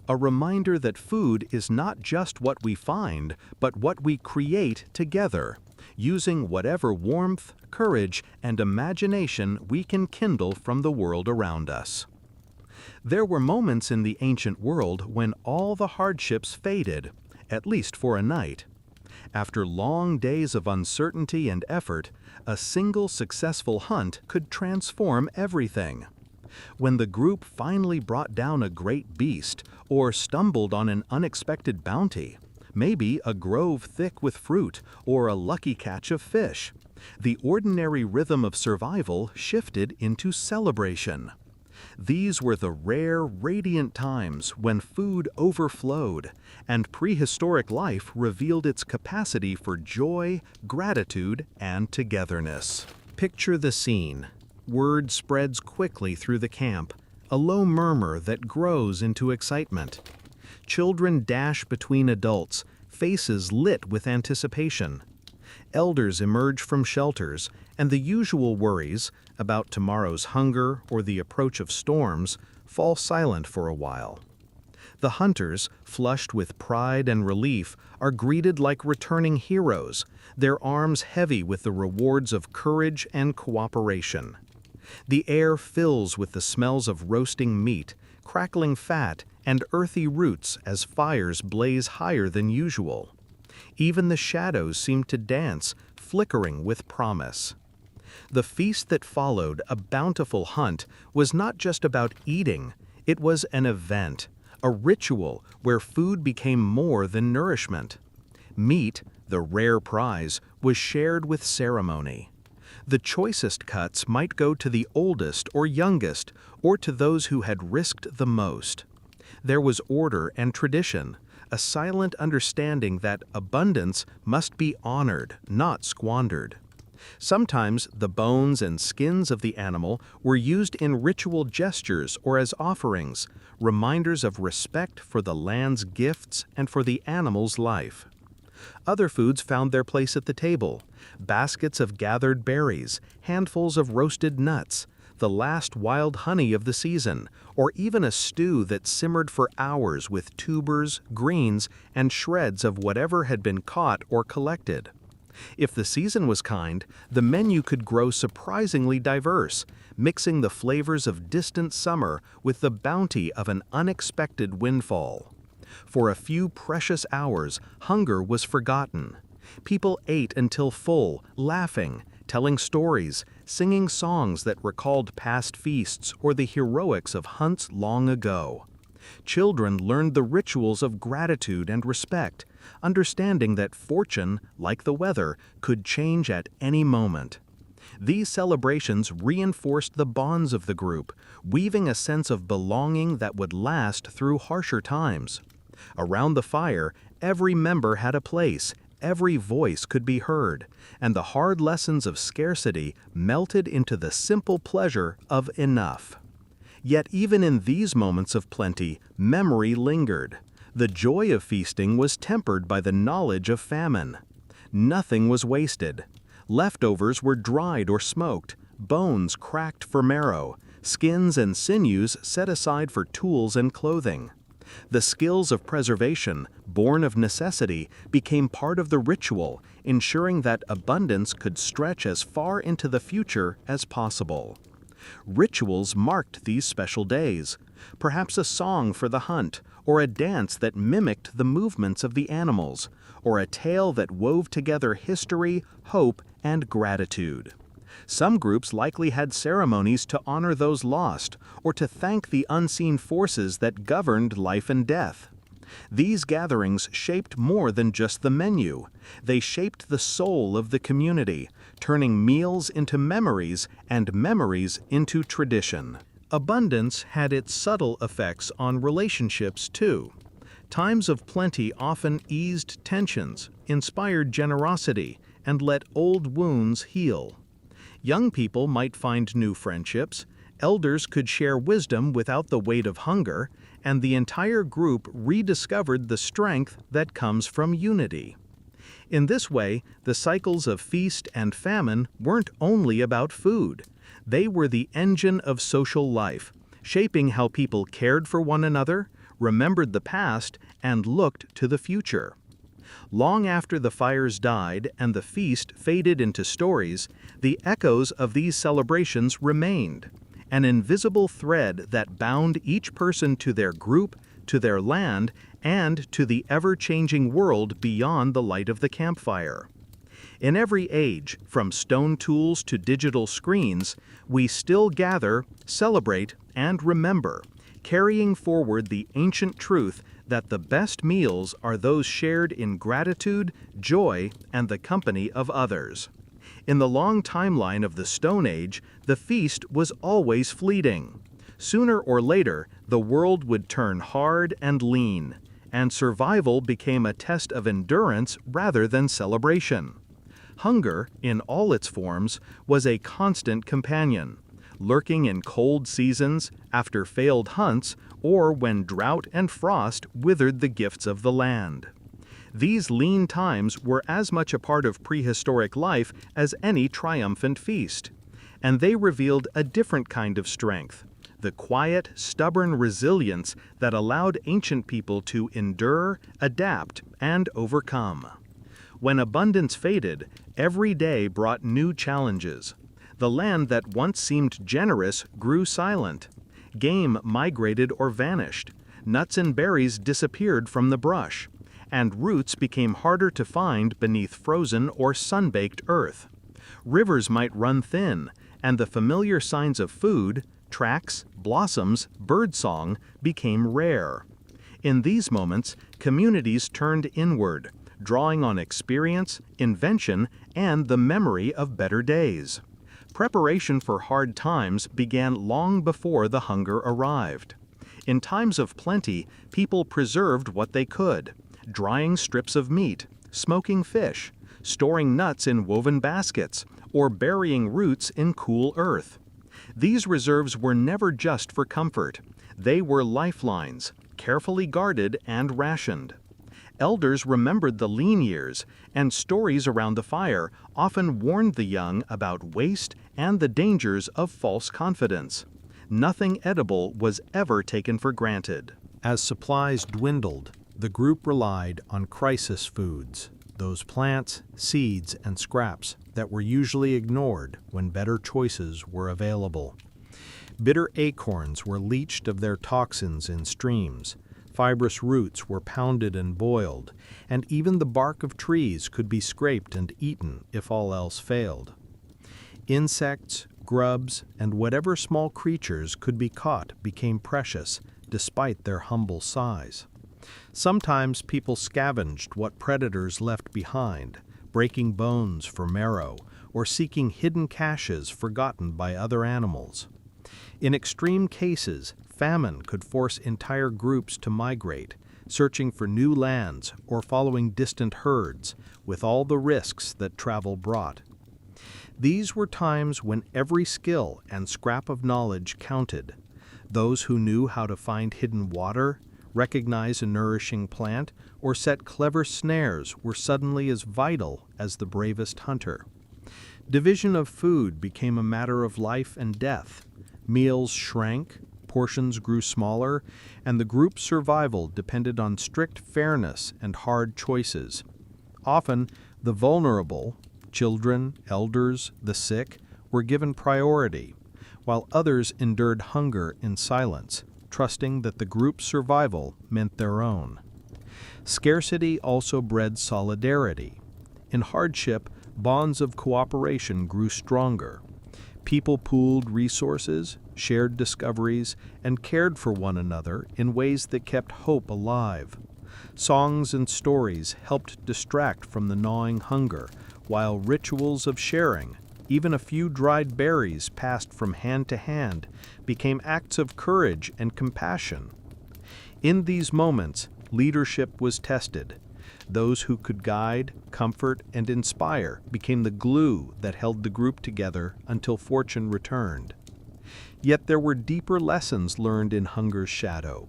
A reminder that food is not just what we find, but what we create together, using whatever warmth, courage, and imagination we can kindle from the world around us. There were moments in the ancient world when all the hardships faded, at least for a night. After long days of uncertainty and effort, a single successful hunt could transform everything. When the group finally brought down a great beast or stumbled on an unexpected bounty, maybe a grove thick with fruit or a lucky catch of fish, the ordinary rhythm of survival shifted into celebration. These were the rare, radiant times when food overflowed, and prehistoric life revealed its capacity for joy, gratitude, and togetherness. Picture the scene. Word spreads quickly through the camp, a low murmur that grows into excitement. Children dash between adults, faces lit with anticipation. Elders emerge from shelters, and the usual worries about tomorrow's hunger or the approach of storms fall silent for a while. The hunters, flushed with pride and relief, are greeted like returning heroes, their arms heavy with the rewards of courage and cooperation. The air fills with the smells of roasting meat, crackling fat, and earthy roots as fires blaze higher than usual. Even the shadows seem to dance, flickering with promise. The feast that followed, a bountiful hunt, was not just about eating, it was an event, a ritual where food became more than nourishment. Meat, the rare prize, was shared with ceremony. The choicest cuts might go to the oldest or youngest, or to those who had risked the most. There was order and tradition, a silent understanding that abundance must be honored, not squandered. Sometimes the bones and skins of the animal were used in ritual gestures or as offerings, reminders of respect for the land's gifts and for the animal's life. Other foods found their place at the table: baskets of gathered berries, handfuls of roasted nuts, the last wild honey of the season, or even a stew that simmered for hours with tubers, greens, and shreds of whatever had been caught or collected. If the season was kind, the menu could grow surprisingly diverse, mixing the flavors of distant summer with the bounty of an unexpected windfall. For a few precious hours, hunger was forgotten. People ate until full, laughing, telling stories, singing songs that recalled past feasts or the heroics of hunts long ago. Children learned the rituals of gratitude and respect, understanding that fortune, like the weather, could change at any moment. These celebrations reinforced the bonds of the group, weaving a sense of belonging that would last through harsher times. Around the fire, every member had a place, every voice could be heard, and the hard lessons of scarcity melted into the simple pleasure of enough. Yet even in these moments of plenty, memory lingered. The joy of feasting was tempered by the knowledge of famine. Nothing was wasted. Leftovers were dried or smoked, bones cracked for marrow, skins and sinews set aside for tools and clothing. The skills of preservation, born of necessity, became part of the ritual, ensuring that abundance could stretch as far into the future as possible. Rituals marked these special days, perhaps a song for the hunt, or a dance that mimicked the movements of the animals, or a tale that wove together history, hope, and gratitude. Some groups likely had ceremonies to honor those lost, or to thank the unseen forces that governed life and death. These gatherings shaped more than just the menu. They shaped the soul of the community, turning meals into memories and memories into tradition. Abundance had its subtle effects on relationships too. Times of plenty often eased tensions, inspired generosity, and let old wounds heal. Young people might find new friendships, elders could share wisdom without the weight of hunger, and the entire group rediscovered the strength that comes from unity. In this way, the cycles of feast and famine weren't only about food. They were the engine of social life, shaping how people cared for one another, remembered the past, and looked to the future. Long after the fires died and the feast faded into stories, the echoes of these celebrations remained, an invisible thread that bound each person to their group, to their land, and to the ever-changing world beyond the light of the campfire. In every age, from stone tools to digital screens, we still gather, celebrate, and remember, carrying forward the ancient truth that the best meals are those shared in gratitude, joy, and the company of others. In the long timeline of the Stone Age, the feast was always fleeting. Sooner or later, the world would turn hard and lean, and survival became a test of endurance rather than celebration. Hunger, in all its forms, was a constant companion, lurking in cold seasons, after failed hunts, or when drought and frost withered the gifts of the land. These lean times were as much a part of prehistoric life as any triumphant feast, and they revealed a different kind of strength, the quiet, stubborn resilience that allowed ancient people to endure, adapt, and overcome. When abundance faded, every day brought new challenges. The land that once seemed generous grew silent. Game migrated or vanished. Nuts and berries disappeared from the brush, and roots became harder to find beneath frozen or sun-baked earth. Rivers might run thin, and the familiar signs of food, tracks, blossoms, birdsong, became rare. In these moments, communities turned inward, drawing on experience, invention, and the memory of better days. Preparation for hard times began long before the hunger arrived. In times of plenty, people preserved what they could, drying strips of meat, smoking fish, storing nuts in woven baskets, or burying roots in cool earth. These reserves were never just for comfort. They were lifelines, carefully guarded and rationed. Elders remembered the lean years, and stories around the fire often warned the young about waste and the dangers of false confidence. Nothing edible was ever taken for granted. As supplies dwindled, the group relied on crisis foods, those plants, seeds, and scraps that were usually ignored when better choices were available. Bitter acorns were leached of their toxins in streams. Fibrous roots were pounded and boiled, and even the bark of trees could be scraped and eaten if all else failed. Insects, grubs, and whatever small creatures could be caught became precious, despite their humble size. Sometimes people scavenged what predators left behind, breaking bones for marrow, or seeking hidden caches forgotten by other animals. In extreme cases, famine could force entire groups to migrate, searching for new lands or following distant herds, with all the risks that travel brought. These were times when every skill and scrap of knowledge counted. Those who knew how to find hidden water, recognize a nourishing plant, or set clever snares were suddenly as vital as the bravest hunter. Division of food became a matter of life and death. Meals shrank, portions grew smaller, and the group's survival depended on strict fairness and hard choices. Often, the vulnerable, children, elders, the sick, were given priority, while others endured hunger in silence, trusting that the group's survival meant their own. Scarcity also bred solidarity. In hardship, bonds of cooperation grew stronger. People pooled resources, shared discoveries, and cared for one another in ways that kept hope alive. Songs and stories helped distract from the gnawing hunger, while rituals of sharing, even a few dried berries passed from hand to hand, became acts of courage and compassion. In these moments, leadership was tested. Those who could guide, comfort, and inspire became the glue that held the group together until fortune returned. Yet there were deeper lessons learned in hunger's shadow.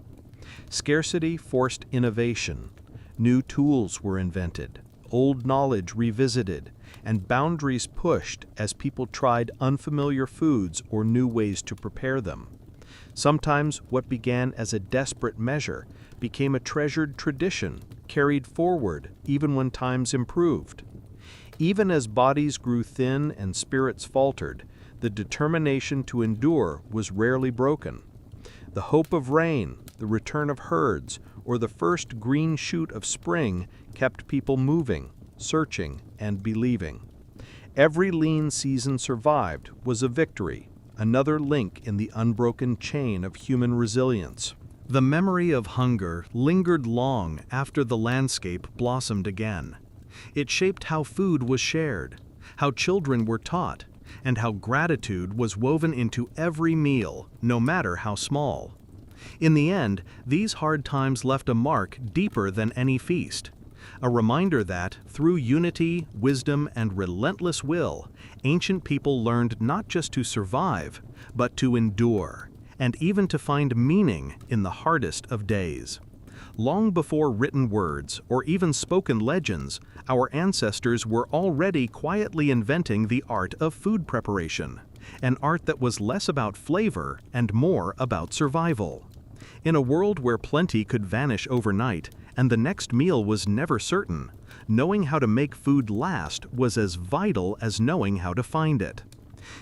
Scarcity forced innovation. New tools were invented, old knowledge revisited, and boundaries pushed as people tried unfamiliar foods or new ways to prepare them. Sometimes what began as a desperate measure became a treasured tradition, carried forward even when times improved. Even as bodies grew thin and spirits faltered, the determination to endure was rarely broken. The hope of rain, the return of herds, or the first green shoot of spring kept people moving, searching, and believing. Every lean season survived was a victory, another link in the unbroken chain of human resilience. The memory of hunger lingered long after the landscape blossomed again. It shaped how food was shared, how children were taught, and how gratitude was woven into every meal, no matter how small. In the end, these hard times left a mark deeper than any feast. A reminder that, through unity, wisdom, and relentless will, ancient people learned not just to survive, but to endure, and even to find meaning in the hardest of days. Long before written words or even spoken legends, our ancestors were already quietly inventing the art of food preparation, an art that was less about flavor and more about survival. In a world where plenty could vanish overnight and the next meal was never certain, knowing how to make food last was as vital as knowing how to find it.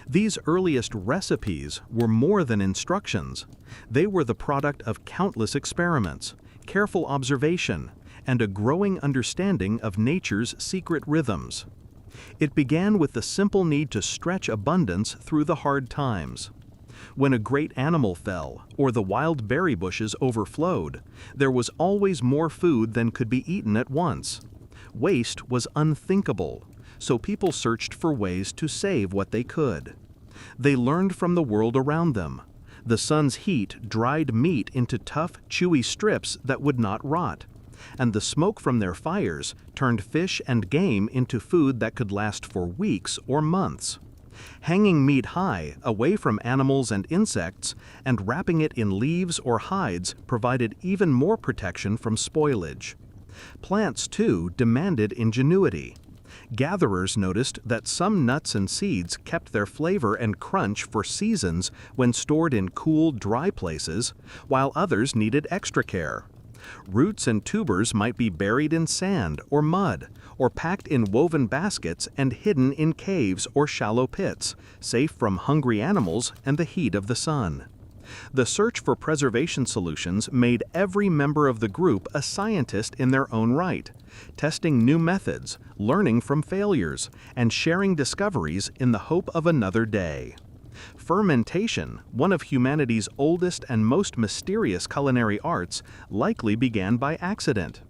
These earliest recipes were more than instructions. They were the product of countless experiments, careful observation, and a growing understanding of nature's secret rhythms. It began with the simple need to stretch abundance through the hard times. When a great animal fell, or the wild berry bushes overflowed, there was always more food than could be eaten at once. Waste was unthinkable, so people searched for ways to save what they could. They learned from the world around them. The sun's heat dried meat into tough, chewy strips that would not rot, and the smoke from their fires turned fish and game into food that could last for weeks or months. Hanging meat high, away from animals and insects, and wrapping it in leaves or hides provided even more protection from spoilage. Plants, too, demanded ingenuity. Gatherers noticed that some nuts and seeds kept their flavor and crunch for seasons when stored in cool, dry places, while others needed extra care. Roots and tubers might be buried in sand or mud, or packed in woven baskets and hidden in caves or shallow pits, safe from hungry animals and the heat of the sun. The search for preservation solutions made every member of the group a scientist in their own right, testing new methods, learning from failures, and sharing discoveries in the hope of another day. Fermentation, one of humanity's oldest and most mysterious culinary arts, likely began by accident.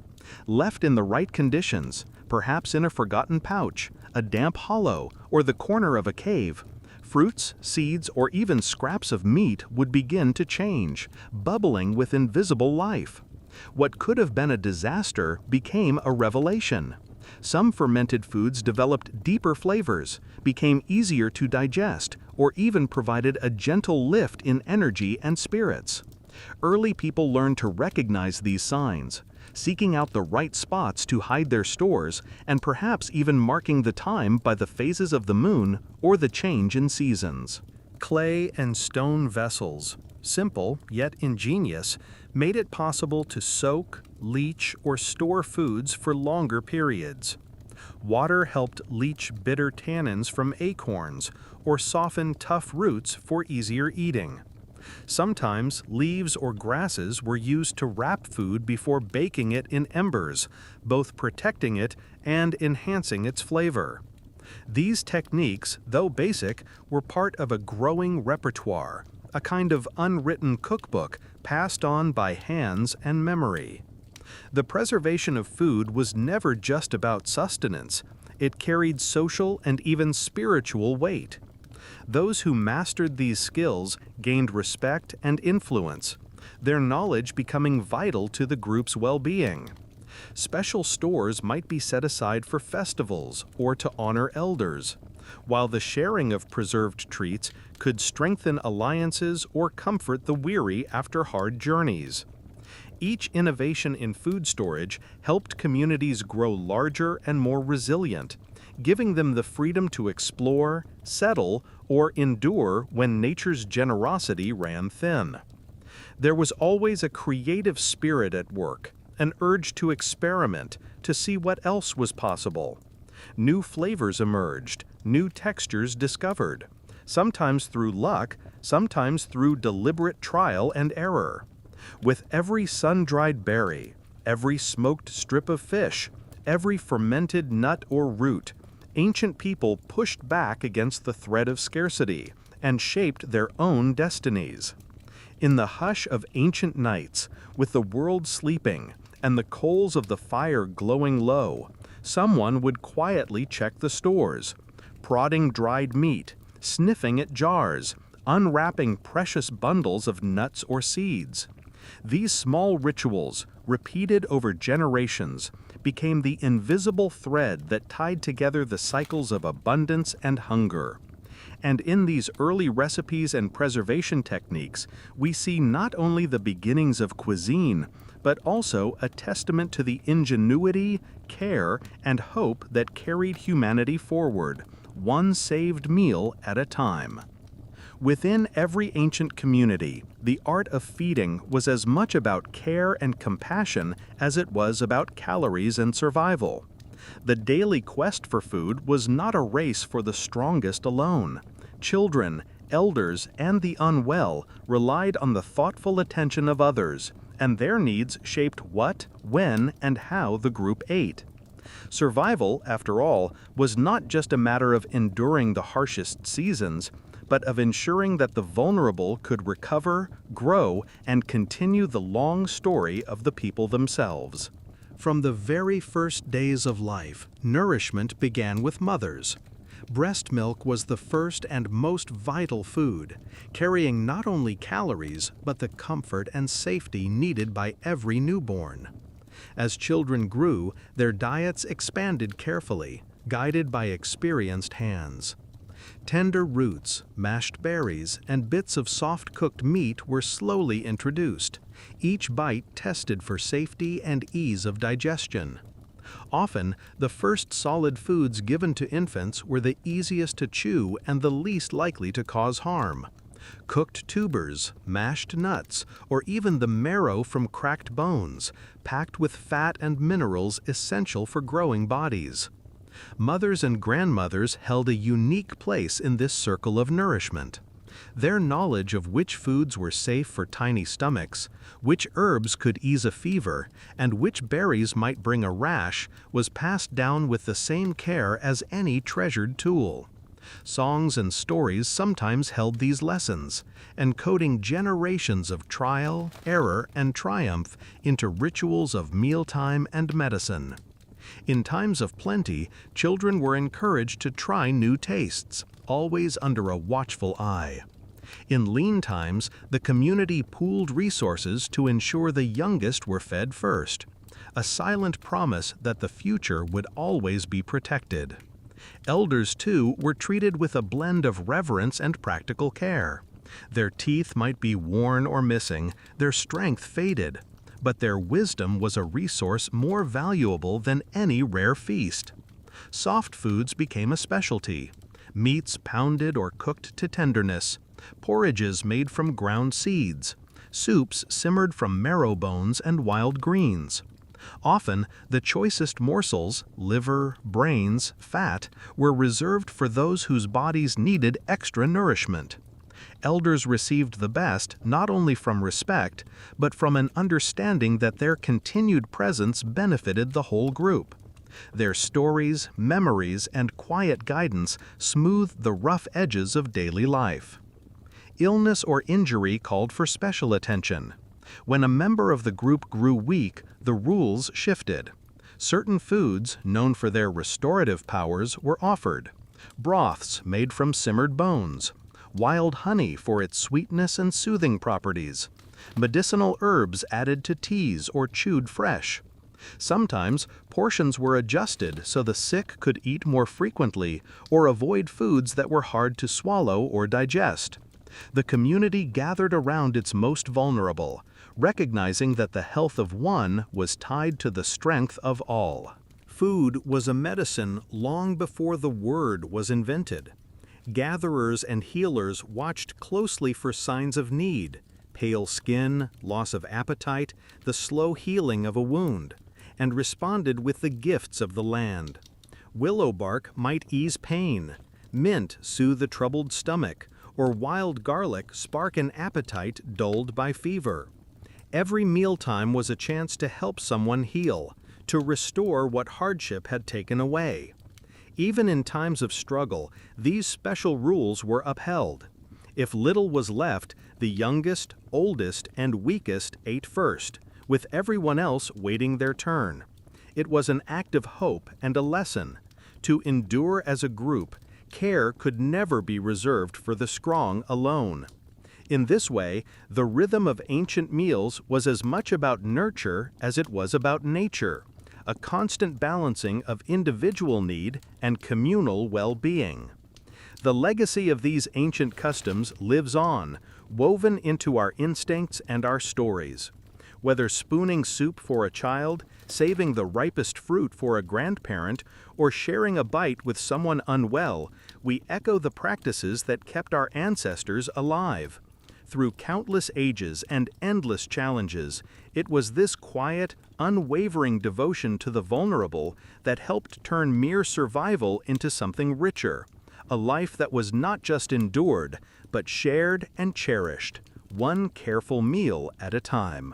Left in the right conditions, perhaps in a forgotten pouch, a damp hollow, or the corner of a cave, fruits, seeds, or even scraps of meat would begin to change, bubbling with invisible life. What could have been a disaster became a revelation. Some fermented foods developed deeper flavors, became easier to digest, or even provided a gentle lift in energy and spirits. Early people learned to recognize these signs, seeking out the right spots to hide their stores, and perhaps even marking the time by the phases of the moon or the change in seasons. Clay and stone vessels, simple yet ingenious, made it possible to soak, leach, or store foods for longer periods. Water helped leach bitter tannins from acorns or soften tough roots for easier eating. Sometimes leaves or grasses were used to wrap food before baking it in embers, both protecting it and enhancing its flavor. These techniques, though basic, were part of a growing repertoire, a kind of unwritten cookbook passed on by hands and memory. The preservation of food was never just about sustenance. It carried social and even spiritual weight. Those who mastered these skills gained respect and influence, their knowledge becoming vital to the group's well-being. Special stores might be set aside for festivals or to honor elders, while the sharing of preserved treats could strengthen alliances or comfort the weary after hard journeys. Each innovation in food storage helped communities grow larger and more resilient, giving them the freedom to explore, settle, or endure when nature's generosity ran thin. There was always a creative spirit at work, an urge to experiment, to see what else was possible. New flavors emerged, new textures discovered, sometimes through luck, sometimes through deliberate trial and error. With every sun-dried berry, every smoked strip of fish, every fermented nut or root, ancient people pushed back against the threat of scarcity and shaped their own destinies. In the hush of ancient nights, with the world sleeping and the coals of the fire glowing low, someone would quietly check the stores, prodding dried meat, sniffing at jars, unwrapping precious bundles of nuts or seeds. These small rituals, repeated over generations, became the invisible thread that tied together the cycles of abundance and hunger. And in these early recipes and preservation techniques, we see not only the beginnings of cuisine, but also a testament to the ingenuity, care, and hope that carried humanity forward, one saved meal at a time. Within every ancient community, the art of feeding was as much about care and compassion as it was about calories and survival. The daily quest for food was not a race for the strongest alone. Children, elders, and the unwell relied on the thoughtful attention of others, and their needs shaped what, when, and how the group ate. Survival, after all, was not just a matter of enduring the harshest seasons, but of ensuring that the vulnerable could recover, grow, and continue the long story of the people themselves. From the very first days of life, nourishment began with mothers. Breast milk was the first and most vital food, carrying not only calories, but the comfort and safety needed by every newborn. As children grew, their diets expanded carefully, guided by experienced hands. Tender roots, mashed berries, and bits of soft-cooked meat were slowly introduced, each bite tested for safety and ease of digestion. Often, the first solid foods given to infants were the easiest to chew and the least likely to cause harm. Cooked tubers, mashed nuts, or even the marrow from cracked bones, packed with fat and minerals essential for growing bodies. Mothers and grandmothers held a unique place in this circle of nourishment. Their knowledge of which foods were safe for tiny stomachs, which herbs could ease a fever, and which berries might bring a rash was passed down with the same care as any treasured tool. Songs and stories sometimes held these lessons, encoding generations of trial, error, and triumph into rituals of mealtime and medicine. In times of plenty, children were encouraged to try new tastes, always under a watchful eye. In lean times, the community pooled resources to ensure the youngest were fed first, a silent promise that the future would always be protected. Elders, too, were treated with a blend of reverence and practical care. Their teeth might be worn or missing, their strength faded, but their wisdom was a resource more valuable than any rare feast. Soft foods became a specialty. Meats pounded or cooked to tenderness, porridges made from ground seeds, soups simmered from marrow bones and wild greens. Often, the choicest morsels, liver, brains, fat, were reserved for those whose bodies needed extra nourishment. Elders received the best not only from respect, but from an understanding that their continued presence benefited the whole group. Their stories, memories, and quiet guidance smoothed the rough edges of daily life. Illness or injury called for special attention. When a member of the group grew weak, the rules shifted. Certain foods, known for their restorative powers, were offered. Broths made from simmered bones. Wild honey for its sweetness and soothing properties. Medicinal herbs added to teas or chewed fresh. Sometimes, portions were adjusted so the sick could eat more frequently or avoid foods that were hard to swallow or digest. The community gathered around its most vulnerable, recognizing that the health of one was tied to the strength of all. Food was a medicine long before the word was invented. Gatherers and healers watched closely for signs of need: pale skin, loss of appetite, the slow healing of a wound, and responded with the gifts of the land. Willow bark might ease pain, mint soothe a troubled stomach, or wild garlic spark an appetite dulled by fever. Every mealtime was a chance to help someone heal, to restore what hardship had taken away. Even in times of struggle, these special rules were upheld. If little was left, the youngest, oldest, and weakest ate first, with everyone else waiting their turn. It was an act of hope and a lesson. To endure as a group, care could never be reserved for the strong alone. In this way, the rhythm of ancient meals was as much about nurture as it was about nature, a constant balancing of individual need and communal well-being. The legacy of these ancient customs lives on, woven into our instincts and our stories. Whether spooning soup for a child, saving the ripest fruit for a grandparent, or sharing a bite with someone unwell, we echo the practices that kept our ancestors alive. Through countless ages and endless challenges, it was this quiet, unwavering devotion to the vulnerable that helped turn mere survival into something richer, a life that was not just endured, but shared and cherished, one careful meal at a time.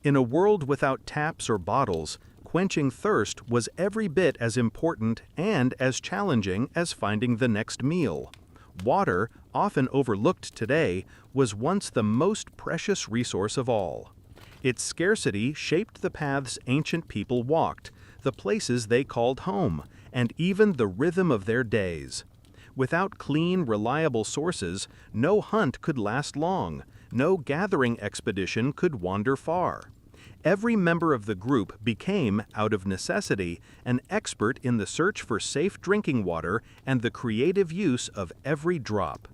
In a world without taps or bottles, quenching thirst was every bit as important and as challenging as finding the next meal. Water, often overlooked today, was once the most precious resource of all. Its scarcity shaped the paths ancient people walked, the places they called home, and even the rhythm of their days. Without clean, reliable sources, no hunt could last long, no gathering expedition could wander far. Every member of the group became, out of necessity, an expert in the search for safe drinking water and the creative use of every drop.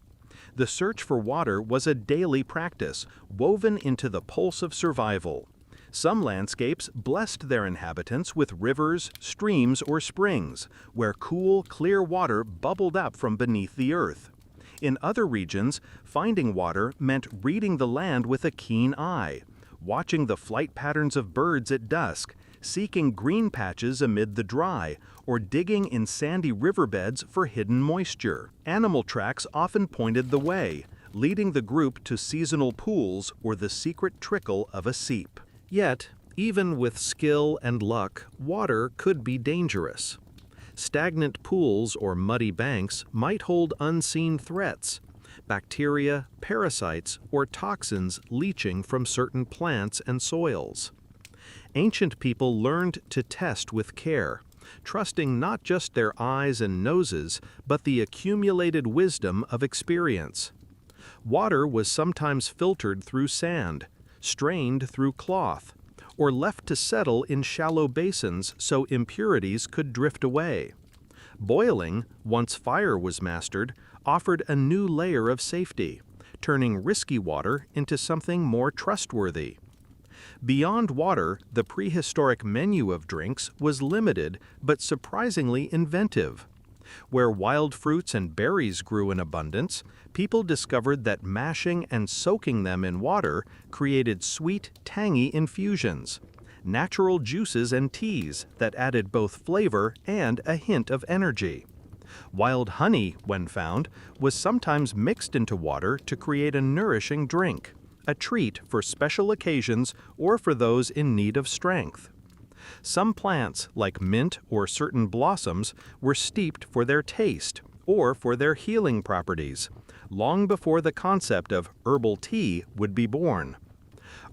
The search for water was a daily practice, woven into the pulse of survival. Some landscapes blessed their inhabitants with rivers, streams, or springs, where cool, clear water bubbled up from beneath the earth. In other regions, finding water meant reading the land with a keen eye, watching the flight patterns of birds at dusk, seeking green patches amid the dry, or digging in sandy riverbeds for hidden moisture. Animal tracks often pointed the way, leading the group to seasonal pools or the secret trickle of a seep. Yet, even with skill and luck, water could be dangerous. Stagnant pools or muddy banks might hold unseen threats: bacteria, parasites, or toxins leaching from certain plants and soils. Ancient people learned to test with care, trusting not just their eyes and noses, but the accumulated wisdom of experience. Water was sometimes filtered through sand, strained through cloth, or left to settle in shallow basins so impurities could drift away. Boiling, once fire was mastered, offered a new layer of safety, turning risky water into something more trustworthy. Beyond water, the prehistoric menu of drinks was limited but surprisingly inventive. Where wild fruits and berries grew in abundance, people discovered that mashing and soaking them in water created sweet, tangy infusions, natural juices and teas that added both flavor and a hint of energy. Wild honey, when found, was sometimes mixed into water to create a nourishing drink, a treat for special occasions or for those in need of strength. Some plants, like mint or certain blossoms, were steeped for their taste or for their healing properties, long before the concept of herbal tea would be born.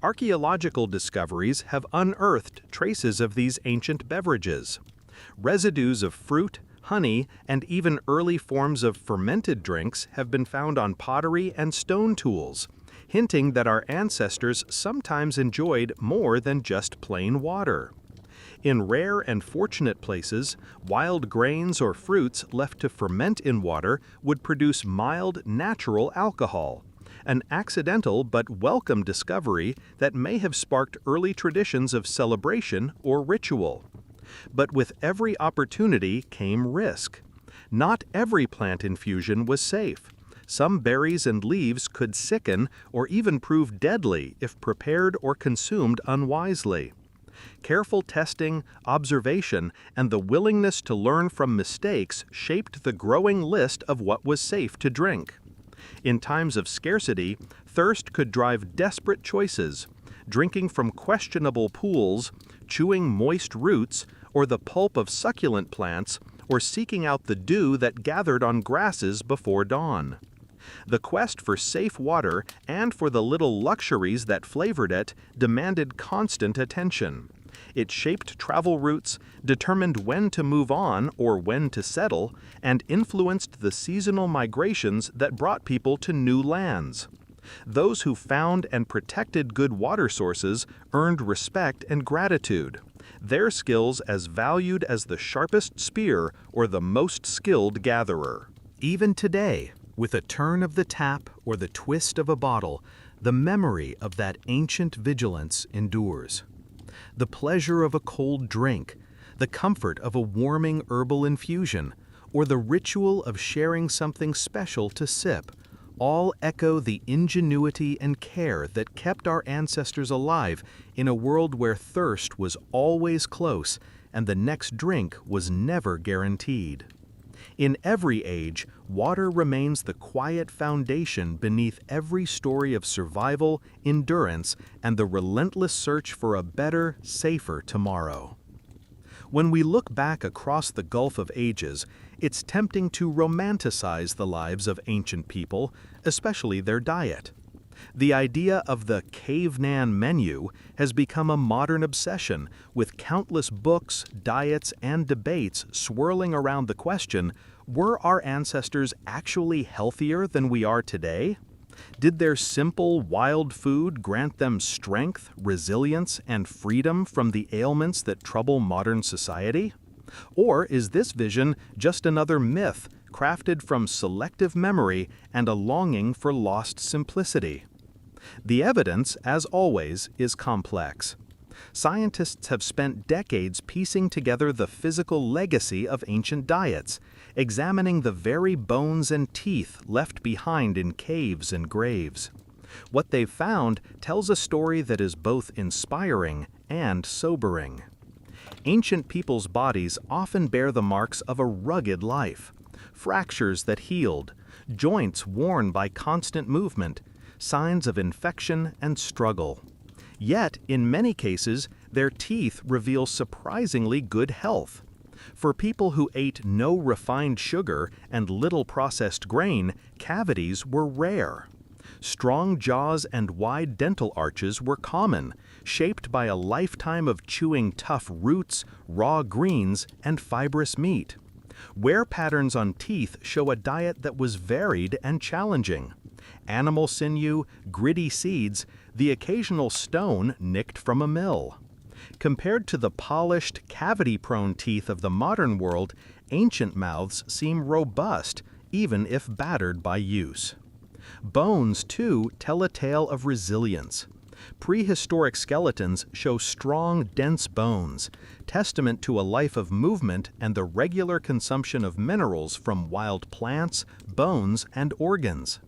Archaeological discoveries have unearthed traces of these ancient beverages. Residues of fruit, honey, and even early forms of fermented drinks have been found on pottery and stone tools, hinting that our ancestors sometimes enjoyed more than just plain water. In rare and fortunate places, wild grains or fruits left to ferment in water would produce mild, natural alcohol, an accidental but welcome discovery that may have sparked early traditions of celebration or ritual. But with every opportunity came risk. Not every plant infusion was safe. Some berries and leaves could sicken or even prove deadly if prepared or consumed unwisely. Careful testing, observation, and the willingness to learn from mistakes shaped the growing list of what was safe to drink. In times of scarcity, thirst could drive desperate choices, drinking from questionable pools, chewing moist roots, or the pulp of succulent plants, or seeking out the dew that gathered on grasses before dawn. The quest for safe water and for the little luxuries that flavored it demanded constant attention. It shaped travel routes, determined when to move on or when to settle, and influenced the seasonal migrations that brought people to new lands. Those who found and protected good water sources earned respect and gratitude, their skills as valued as the sharpest spear or the most skilled gatherer. Even today, with a turn of the tap or the twist of a bottle, the memory of that ancient vigilance endures. The pleasure of a cold drink, the comfort of a warming herbal infusion, or the ritual of sharing something special to sip, all echo the ingenuity and care that kept our ancestors alive in a world where thirst was always close and the next drink was never guaranteed. In every age, water remains the quiet foundation beneath every story of survival, endurance, and the relentless search for a better, safer tomorrow. When we look back across the gulf of ages, it's tempting to romanticize the lives of ancient people, especially their diet. The idea of the caveman menu has become a modern obsession, with countless books, diets, and debates swirling around the question, were our ancestors actually healthier than we are today? Did their simple, wild food grant them strength, resilience, and freedom from the ailments that trouble modern society? Or is this vision just another myth crafted from selective memory and a longing for lost simplicity? The evidence, as always, is complex. Scientists have spent decades piecing together the physical legacy of ancient diets, examining the very bones and teeth left behind in caves and graves. What they've found tells a story that is both inspiring and sobering. Ancient people's bodies often bear the marks of a rugged life, fractures that healed, joints worn by constant movement, signs of infection and struggle. Yet, in many cases, their teeth reveal surprisingly good health. For people who ate no refined sugar and little processed grain, cavities were rare. Strong jaws and wide dental arches were common, shaped by a lifetime of chewing tough roots, raw greens, and fibrous meat. Wear patterns on teeth show a diet that was varied and challenging. Animal sinew, gritty seeds, the occasional stone nicked from a mill. Compared to the polished, cavity-prone teeth of the modern world, ancient mouths seem robust, even if battered by use. Bones, too, tell a tale of resilience. Prehistoric skeletons show strong, dense bones, testament to a life of movement and the regular consumption of minerals from wild plants, bones, and organs.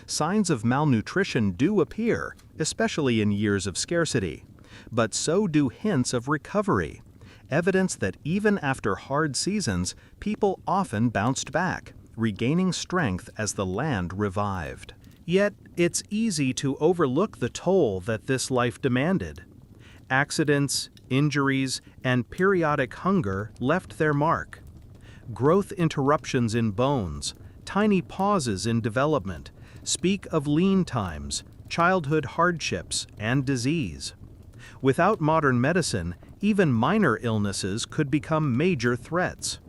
Signs of malnutrition do appear, especially in years of scarcity, but so do hints of recovery, evidence that even after hard seasons, people often bounced back, regaining strength as the land revived. Yet, it's easy to overlook the toll that this life demanded. Accidents, injuries, and periodic hunger left their mark. Growth interruptions in bones, tiny pauses in development, speak of lean times, childhood hardships, and disease. Without modern medicine, even minor illnesses could become major threats.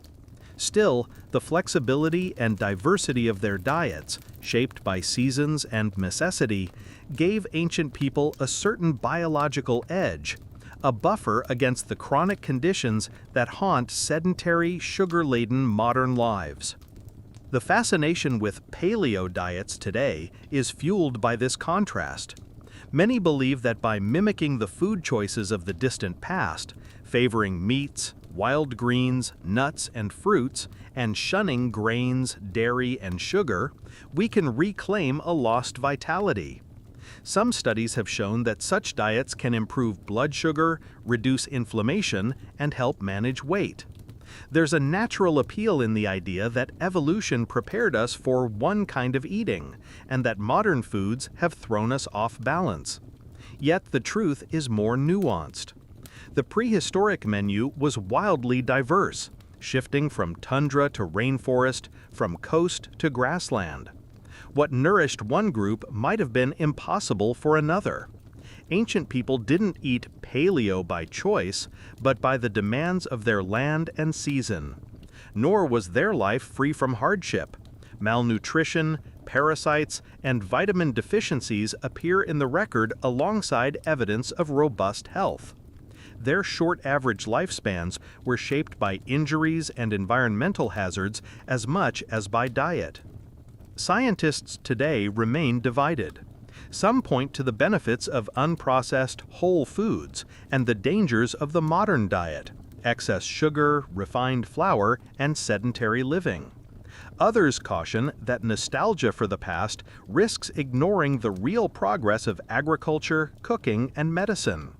Still, the flexibility and diversity of their diets, shaped by seasons and necessity, gave ancient people a certain biological edge, a buffer against the chronic conditions that haunt sedentary, sugar-laden modern lives. The fascination with paleo diets today is fueled by this contrast. Many believe that by mimicking the food choices of the distant past, favoring meats, wild greens, nuts, and fruits, and shunning grains, dairy, and sugar, we can reclaim a lost vitality. Some studies have shown that such diets can improve blood sugar, reduce inflammation, and help manage weight. There's a natural appeal in the idea that evolution prepared us for one kind of eating, and that modern foods have thrown us off balance. Yet the truth is more nuanced. The prehistoric menu was wildly diverse, shifting from tundra to rainforest, from coast to grassland. What nourished one group might have been impossible for another. Ancient people didn't eat paleo by choice, but by the demands of their land and season. Nor was their life free from hardship. Malnutrition, parasites, and vitamin deficiencies appear in the record alongside evidence of robust health. Their short average lifespans were shaped by injuries and environmental hazards as much as by diet. Scientists today remain divided. Some point to the benefits of unprocessed whole foods and the dangers of the modern diet, excess sugar, refined flour, and sedentary living. Others caution that nostalgia for the past risks ignoring the real progress of agriculture, cooking, and medicine.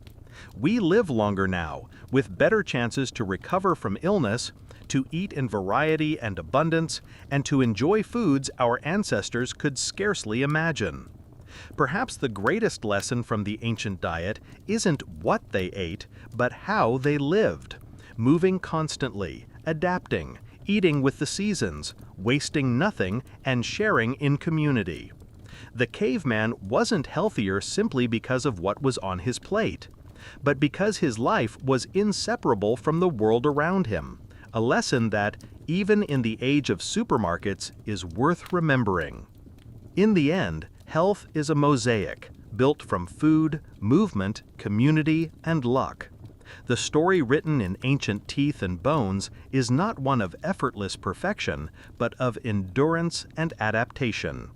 We live longer now, with better chances to recover from illness, to eat in variety and abundance, and to enjoy foods our ancestors could scarcely imagine. Perhaps the greatest lesson from the ancient diet isn't what they ate, but how they lived, moving constantly, adapting, eating with the seasons, wasting nothing, and sharing in community. The caveman wasn't healthier simply because of what was on his plate, but because his life was inseparable from the world around him, a lesson that, even in the age of supermarkets, is worth remembering. In the end, health is a mosaic, built from food, movement, community, and luck. The story written in ancient teeth and bones is not one of effortless perfection, but of endurance and adaptation.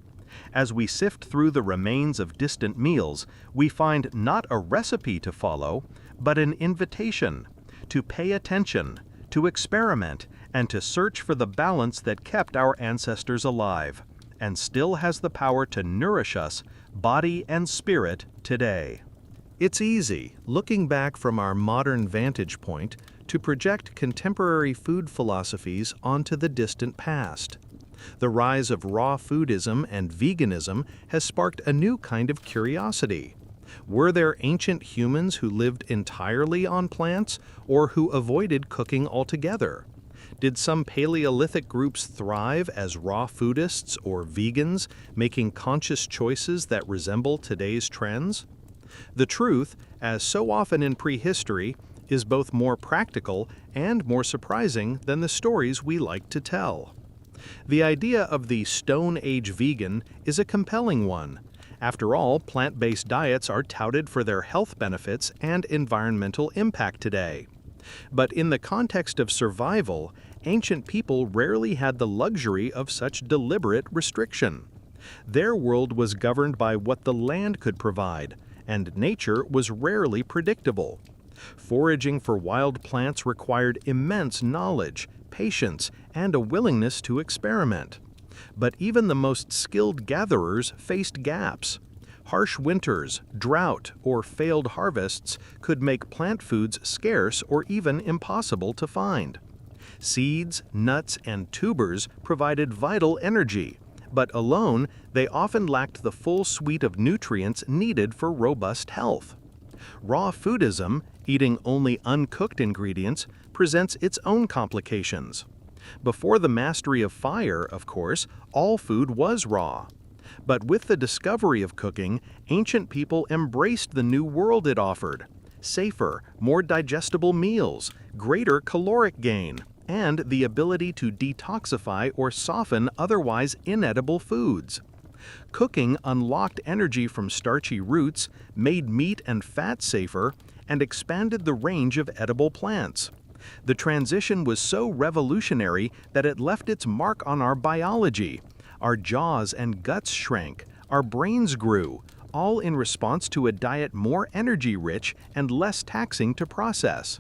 As we sift through the remains of distant meals, we find not a recipe to follow, but an invitation to pay attention, to experiment, and to search for the balance that kept our ancestors alive, and still has the power to nourish us, body and spirit, today. It's easy, looking back from our modern vantage point, to project contemporary food philosophies onto the distant past. The rise of raw foodism and veganism has sparked a new kind of curiosity. Were there ancient humans who lived entirely on plants, or who avoided cooking altogether? Did some Paleolithic groups thrive as raw foodists or vegans, making conscious choices that resemble today's trends? The truth, as so often in prehistory, is both more practical and more surprising than the stories we like to tell. The idea of the Stone Age vegan is a compelling one. After all, plant-based diets are touted for their health benefits and environmental impact today. But in the context of survival, ancient people rarely had the luxury of such deliberate restriction. Their world was governed by what the land could provide, and nature was rarely predictable. Foraging for wild plants required immense knowledge, patience, and a willingness to experiment. But even the most skilled gatherers faced gaps. Harsh winters, drought, or failed harvests could make plant foods scarce or even impossible to find. Seeds, nuts, and tubers provided vital energy, but alone they often lacked the full suite of nutrients needed for robust health. Raw foodism, eating only uncooked ingredients, presents its own complications. Before the mastery of fire, of course, all food was raw. But with the discovery of cooking, ancient people embraced the new world it offered. Safer, more digestible meals, greater caloric gain, and the ability to detoxify or soften otherwise inedible foods. Cooking unlocked energy from starchy roots, made meat and fat safer, and expanded the range of edible plants. The transition was so revolutionary that it left its mark on our biology. Our jaws and guts shrank, our brains grew, all in response to a diet more energy-rich and less taxing to process.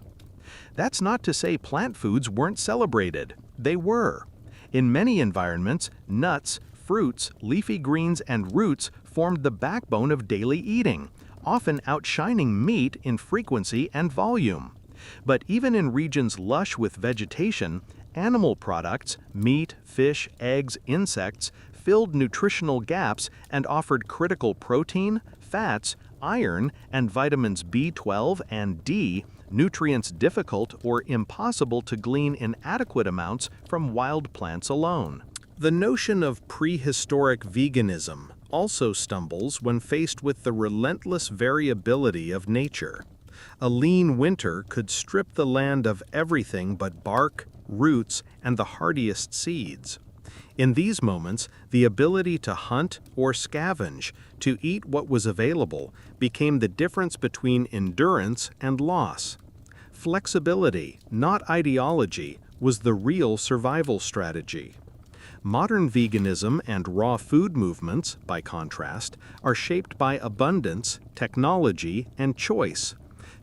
That's not to say plant foods weren't celebrated. They were. In many environments, nuts, fruits, leafy greens, and roots formed the backbone of daily eating, often outshining meat in frequency and volume. But even in regions lush with vegetation, animal products, meat, fish, eggs, insects, filled nutritional gaps and offered critical protein, fats, iron, and vitamins B12 and D, nutrients difficult or impossible to glean in adequate amounts from wild plants alone. The notion of prehistoric veganism also stumbles when faced with the relentless variability of nature. A lean winter could strip the land of everything but bark, roots, and the hardiest seeds. In these moments, the ability to hunt or scavenge, to eat what was available, became the difference between endurance and loss. Flexibility, not ideology, was the real survival strategy. Modern veganism and raw food movements, by contrast, are shaped by abundance, technology, and choice.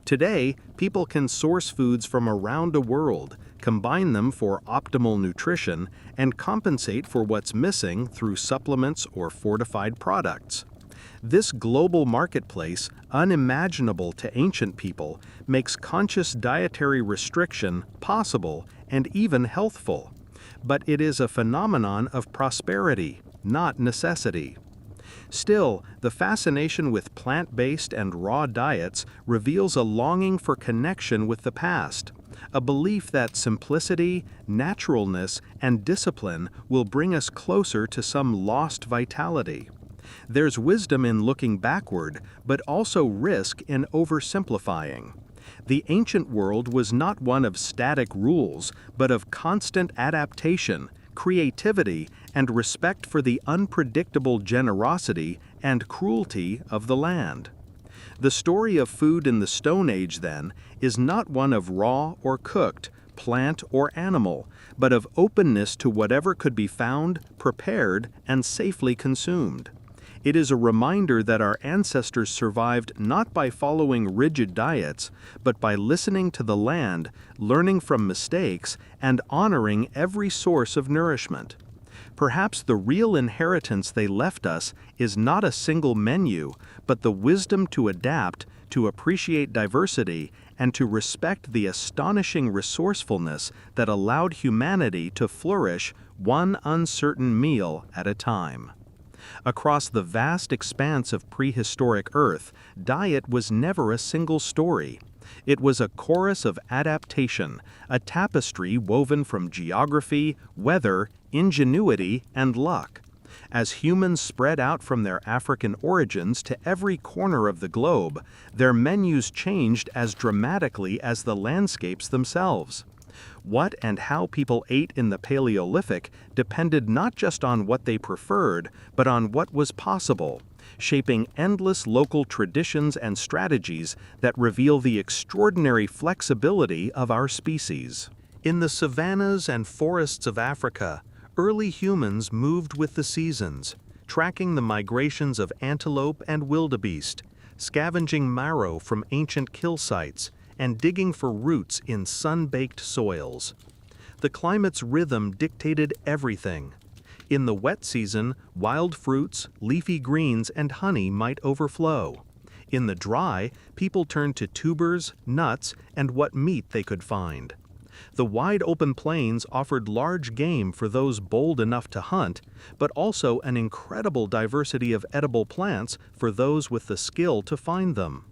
Today, people can source foods from around the world, combine them for optimal nutrition, and compensate for what's missing through supplements or fortified products. This global marketplace, unimaginable to ancient people, makes conscious dietary restriction possible and even healthful. But it is a phenomenon of prosperity, not necessity. Still, the fascination with plant-based and raw diets reveals a longing for connection with the past, a belief that simplicity, naturalness, and discipline will bring us closer to some lost vitality. There's wisdom in looking backward, but also risk in oversimplifying. The ancient world was not one of static rules, but of constant adaptation, creativity, and respect for the unpredictable generosity and cruelty of the land. The story of food in the Stone Age, then, is not one of raw or cooked, plant or animal, but of openness to whatever could be found, prepared, and safely consumed. It is a reminder that our ancestors survived not by following rigid diets, but by listening to the land, learning from mistakes, and honoring every source of nourishment. Perhaps the real inheritance they left us is not a single menu, but the wisdom to adapt, to appreciate diversity, and to respect the astonishing resourcefulness that allowed humanity to flourish one uncertain meal at a time. Across the vast expanse of prehistoric Earth, diet was never a single story. It was a chorus of adaptation, a tapestry woven from geography, weather, ingenuity, and luck. As humans spread out from their African origins to every corner of the globe, their menus changed as dramatically as the landscapes themselves. What and how people ate in the Paleolithic depended not just on what they preferred, but on what was possible, shaping endless local traditions and strategies that reveal the extraordinary flexibility of our species. In the savannas and forests of Africa, early humans moved with the seasons, tracking the migrations of antelope and wildebeest, scavenging marrow from ancient kill sites, and digging for roots in sun-baked soils. The climate's rhythm dictated everything. In the wet season, wild fruits, leafy greens, and honey might overflow. In the dry, people turned to tubers, nuts, and what meat they could find. The wide open plains offered large game for those bold enough to hunt, but also an incredible diversity of edible plants for those with the skill to find them.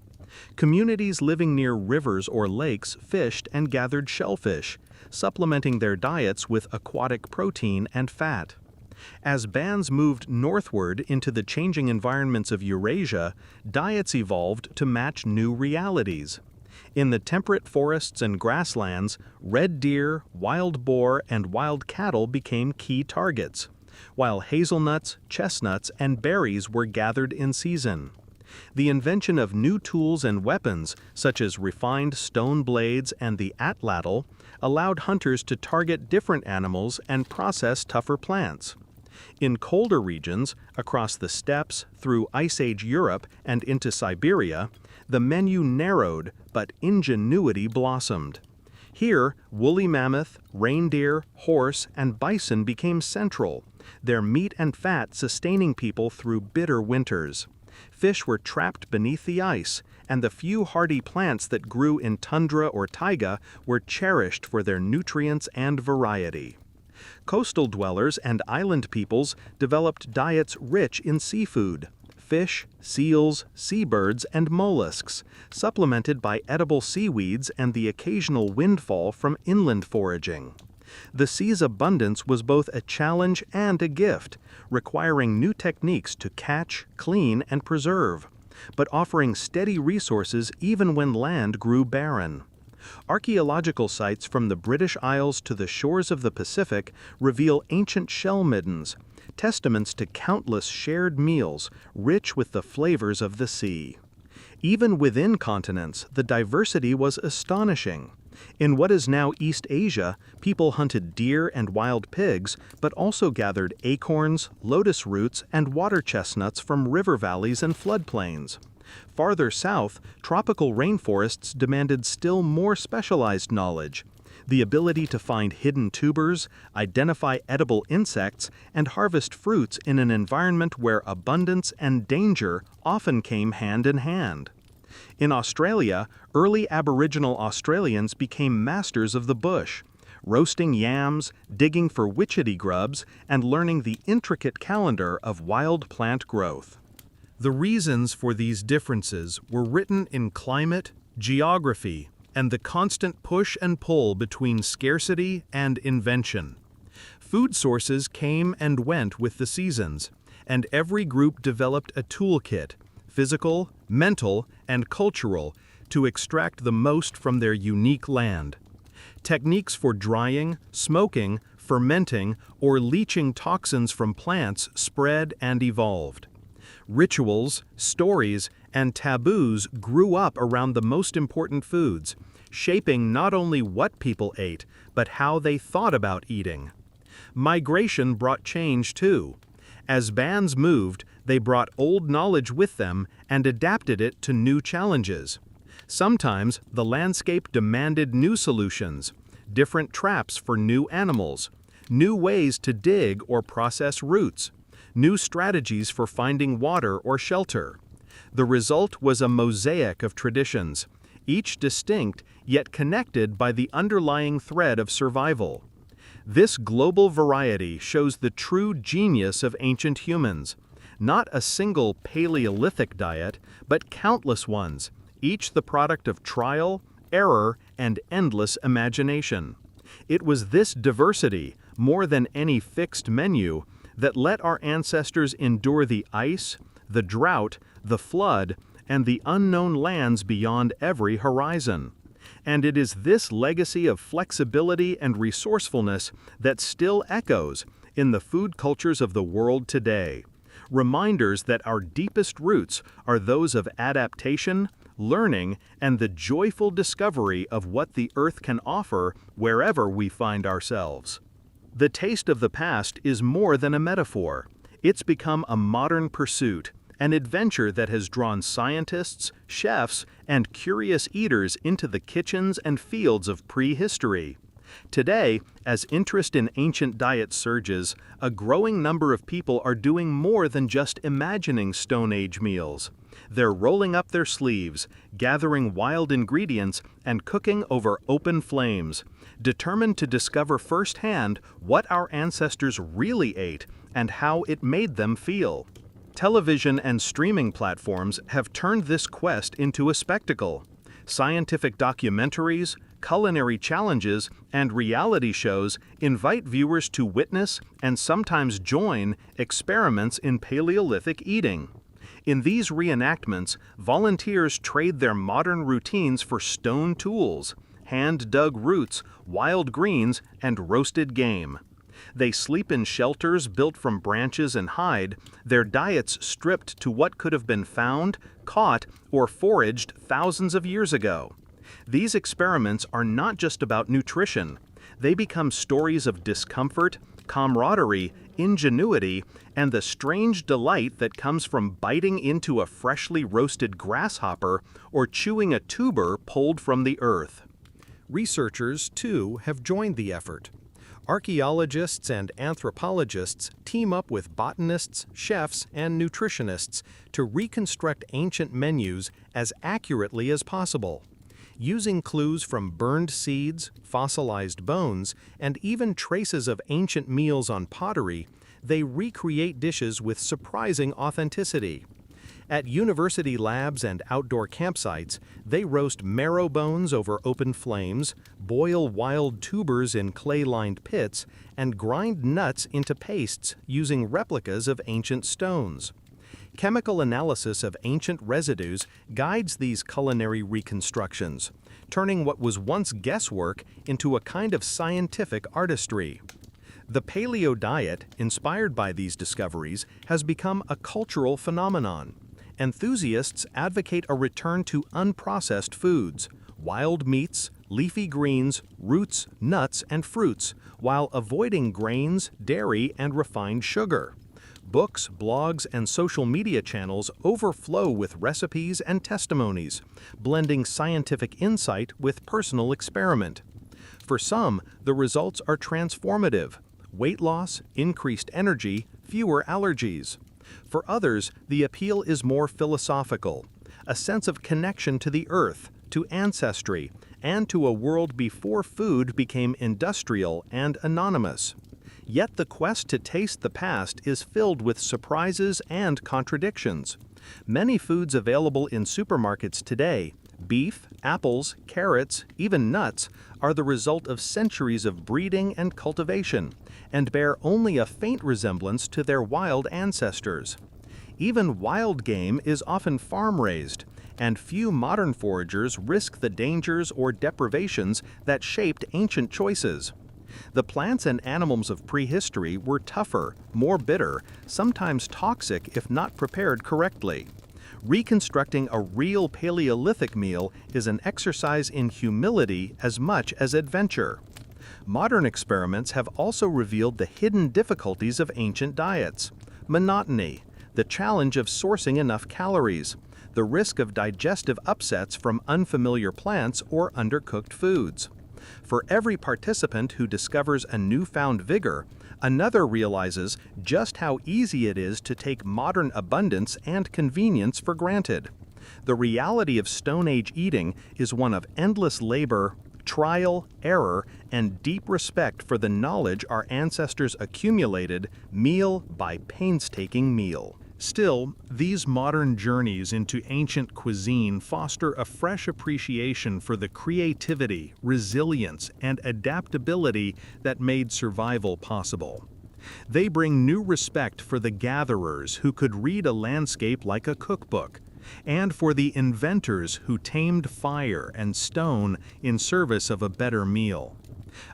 Communities living near rivers or lakes fished and gathered shellfish, supplementing their diets with aquatic protein and fat. As bands moved northward into the changing environments of Eurasia, diets evolved to match new realities. In the temperate forests and grasslands, red deer, wild boar, and wild cattle became key targets, while hazelnuts, chestnuts, and berries were gathered in season. The invention of new tools and weapons, such as refined stone blades and the atlatl, allowed hunters to target different animals and process tougher plants. In colder regions, across the steppes, through Ice Age Europe, and into Siberia, the menu narrowed, but ingenuity blossomed. Here, woolly mammoth, reindeer, horse, and bison became central, their meat and fat sustaining people through bitter winters. Fish were trapped beneath the ice, and the few hardy plants that grew in tundra or taiga were cherished for their nutrients and variety. Coastal dwellers and island peoples developed diets rich in seafood, fish, seals, seabirds, and mollusks, supplemented by edible seaweeds and the occasional windfall from inland foraging. The sea's abundance was both a challenge and a gift, requiring new techniques to catch, clean, and preserve, but offering steady resources even when land grew barren. Archaeological sites from the British Isles to the shores of the Pacific reveal ancient shell middens, testaments to countless shared meals, rich with the flavors of the sea. Even within continents, the diversity was astonishing. In what is now East Asia, people hunted deer and wild pigs, but also gathered acorns, lotus roots, and water chestnuts from river valleys and floodplains. Farther south, tropical rainforests demanded still more specialized knowledge, the ability to find hidden tubers, identify edible insects, and harvest fruits in an environment where abundance and danger often came hand in hand. In Australia, early Aboriginal Australians became masters of the bush, roasting yams, digging for witchetty grubs, and learning the intricate calendar of wild plant growth. The reasons for these differences were written in climate, geography, and the constant push and pull between scarcity and invention. Food sources came and went with the seasons, and every group developed a toolkit, physical, mental, and cultural, to extract the most from their unique land. Techniques for drying, smoking, fermenting, or leaching toxins from plants spread and evolved. Rituals, stories, and taboos grew up around the most important foods, shaping not only what people ate, but how they thought about eating. Migration brought change too. As bands moved, they brought old knowledge with them and adapted it to new challenges. Sometimes the landscape demanded new solutions, different traps for new animals, new ways to dig or process roots, new strategies for finding water or shelter. The result was a mosaic of traditions, each distinct yet connected by the underlying thread of survival. This global variety shows the true genius of ancient humans. Not a single Paleolithic diet, but countless ones, each the product of trial, error, and endless imagination. It was this diversity, more than any fixed menu, that let our ancestors endure the ice, the drought, the flood, and the unknown lands beyond every horizon. And it is this legacy of flexibility and resourcefulness that still echoes in the food cultures of the world today. Reminders that our deepest roots are those of adaptation, learning, and the joyful discovery of what the earth can offer wherever we find ourselves. The taste of the past is more than a metaphor. It's become a modern pursuit, an adventure that has drawn scientists, chefs, and curious eaters into the kitchens and fields of prehistory. Today, as interest in ancient diets surges, a growing number of people are doing more than just imagining Stone Age meals. They're rolling up their sleeves, gathering wild ingredients, and cooking over open flames, determined to discover firsthand what our ancestors really ate and how it made them feel. Television and streaming platforms have turned this quest into a spectacle. Scientific documentaries, culinary challenges, and reality shows invite viewers to witness and sometimes join experiments in Paleolithic eating. In these reenactments, volunteers trade their modern routines for stone tools, hand-dug roots, wild greens, and roasted game. They sleep in shelters built from branches and hide, their diets stripped to what could have been found, caught, or foraged thousands of years ago. These experiments are not just about nutrition. They become stories of discomfort, camaraderie, ingenuity, and the strange delight that comes from biting into a freshly roasted grasshopper or chewing a tuber pulled from the earth. Researchers, too, have joined the effort. Archaeologists and anthropologists team up with botanists, chefs, and nutritionists to reconstruct ancient menus as accurately as possible. Using clues from burned seeds, fossilized bones, and even traces of ancient meals on pottery, they recreate dishes with surprising authenticity. At university labs and outdoor campsites, they roast marrow bones over open flames, boil wild tubers in clay-lined pits, and grind nuts into pastes using replicas of ancient stones. Chemical analysis of ancient residues guides these culinary reconstructions, turning what was once guesswork into a kind of scientific artistry. The paleo diet, inspired by these discoveries, has become a cultural phenomenon. Enthusiasts advocate a return to unprocessed foods, wild meats, leafy greens, roots, nuts, and fruits, while avoiding grains, dairy, and refined sugar. Books, blogs, and social media channels overflow with recipes and testimonies, blending scientific insight with personal experiment. For some, the results are transformative: weight loss, increased energy, fewer allergies. For others, the appeal is more philosophical, a sense of connection to the earth, to ancestry, and to a world before food became industrial and anonymous. Yet the quest to taste the past is filled with surprises and contradictions. Many foods available in supermarkets today, beef, apples, carrots, even nuts, are the result of centuries of breeding and cultivation, and bear only a faint resemblance to their wild ancestors. Even wild game is often farm-raised, and few modern foragers risk the dangers or deprivations that shaped ancient choices. The plants and animals of prehistory were tougher, more bitter, sometimes toxic if not prepared correctly. Reconstructing a real Paleolithic meal is an exercise in humility as much as adventure. Modern experiments have also revealed the hidden difficulties of ancient diets: monotony, the challenge of sourcing enough calories, the risk of digestive upsets from unfamiliar plants or undercooked foods. For every participant who discovers a newfound vigor, another realizes just how easy it is to take modern abundance and convenience for granted. The reality of Stone Age eating is one of endless labor, trial, error, and deep respect for the knowledge our ancestors accumulated meal by painstaking meal. Still, these modern journeys into ancient cuisine foster a fresh appreciation for the creativity, resilience, and adaptability that made survival possible. They bring new respect for the gatherers who could read a landscape like a cookbook, and for the inventors who tamed fire and stone in service of a better meal.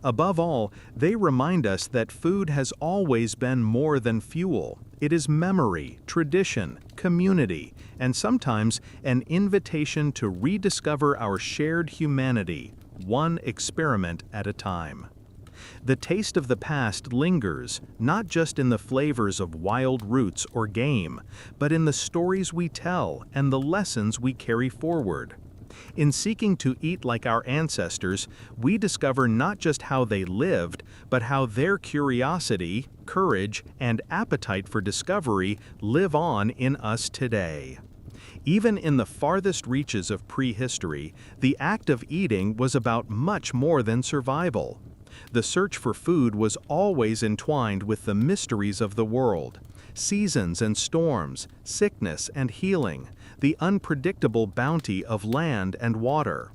Above all, they remind us that food has always been more than fuel. It is memory, tradition, community, and sometimes an invitation to rediscover our shared humanity, one experiment at a time. The taste of the past lingers, not just in the flavors of wild roots or game, but in the stories we tell and the lessons we carry forward. In seeking to eat like our ancestors, we discover not just how they lived, but how their curiosity, courage, and appetite for discovery live on in us today. Even in the farthest reaches of prehistory, the act of eating was about much more than survival. The search for food was always entwined with the mysteries of the world: seasons and storms, sickness and healing, the unpredictable bounty of land and water.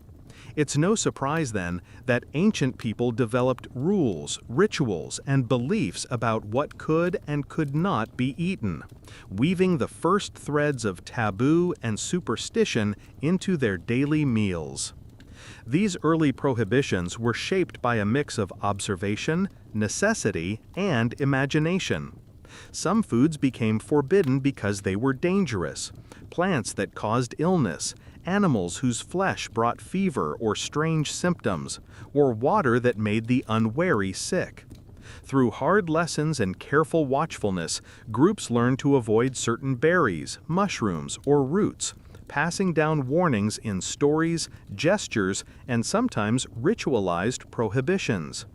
It's no surprise then that ancient people developed rules, rituals, and beliefs about what could and could not be eaten, weaving the first threads of taboo and superstition into their daily meals. These early prohibitions were shaped by a mix of observation, necessity, and imagination. Some foods became forbidden because they were dangerous: plants that caused illness, animals whose flesh brought fever or strange symptoms, or water that made the unwary sick. Through hard lessons and careful watchfulness, groups learned to avoid certain berries, mushrooms, or roots, passing down warnings in stories, gestures, and sometimes ritualized prohibitions.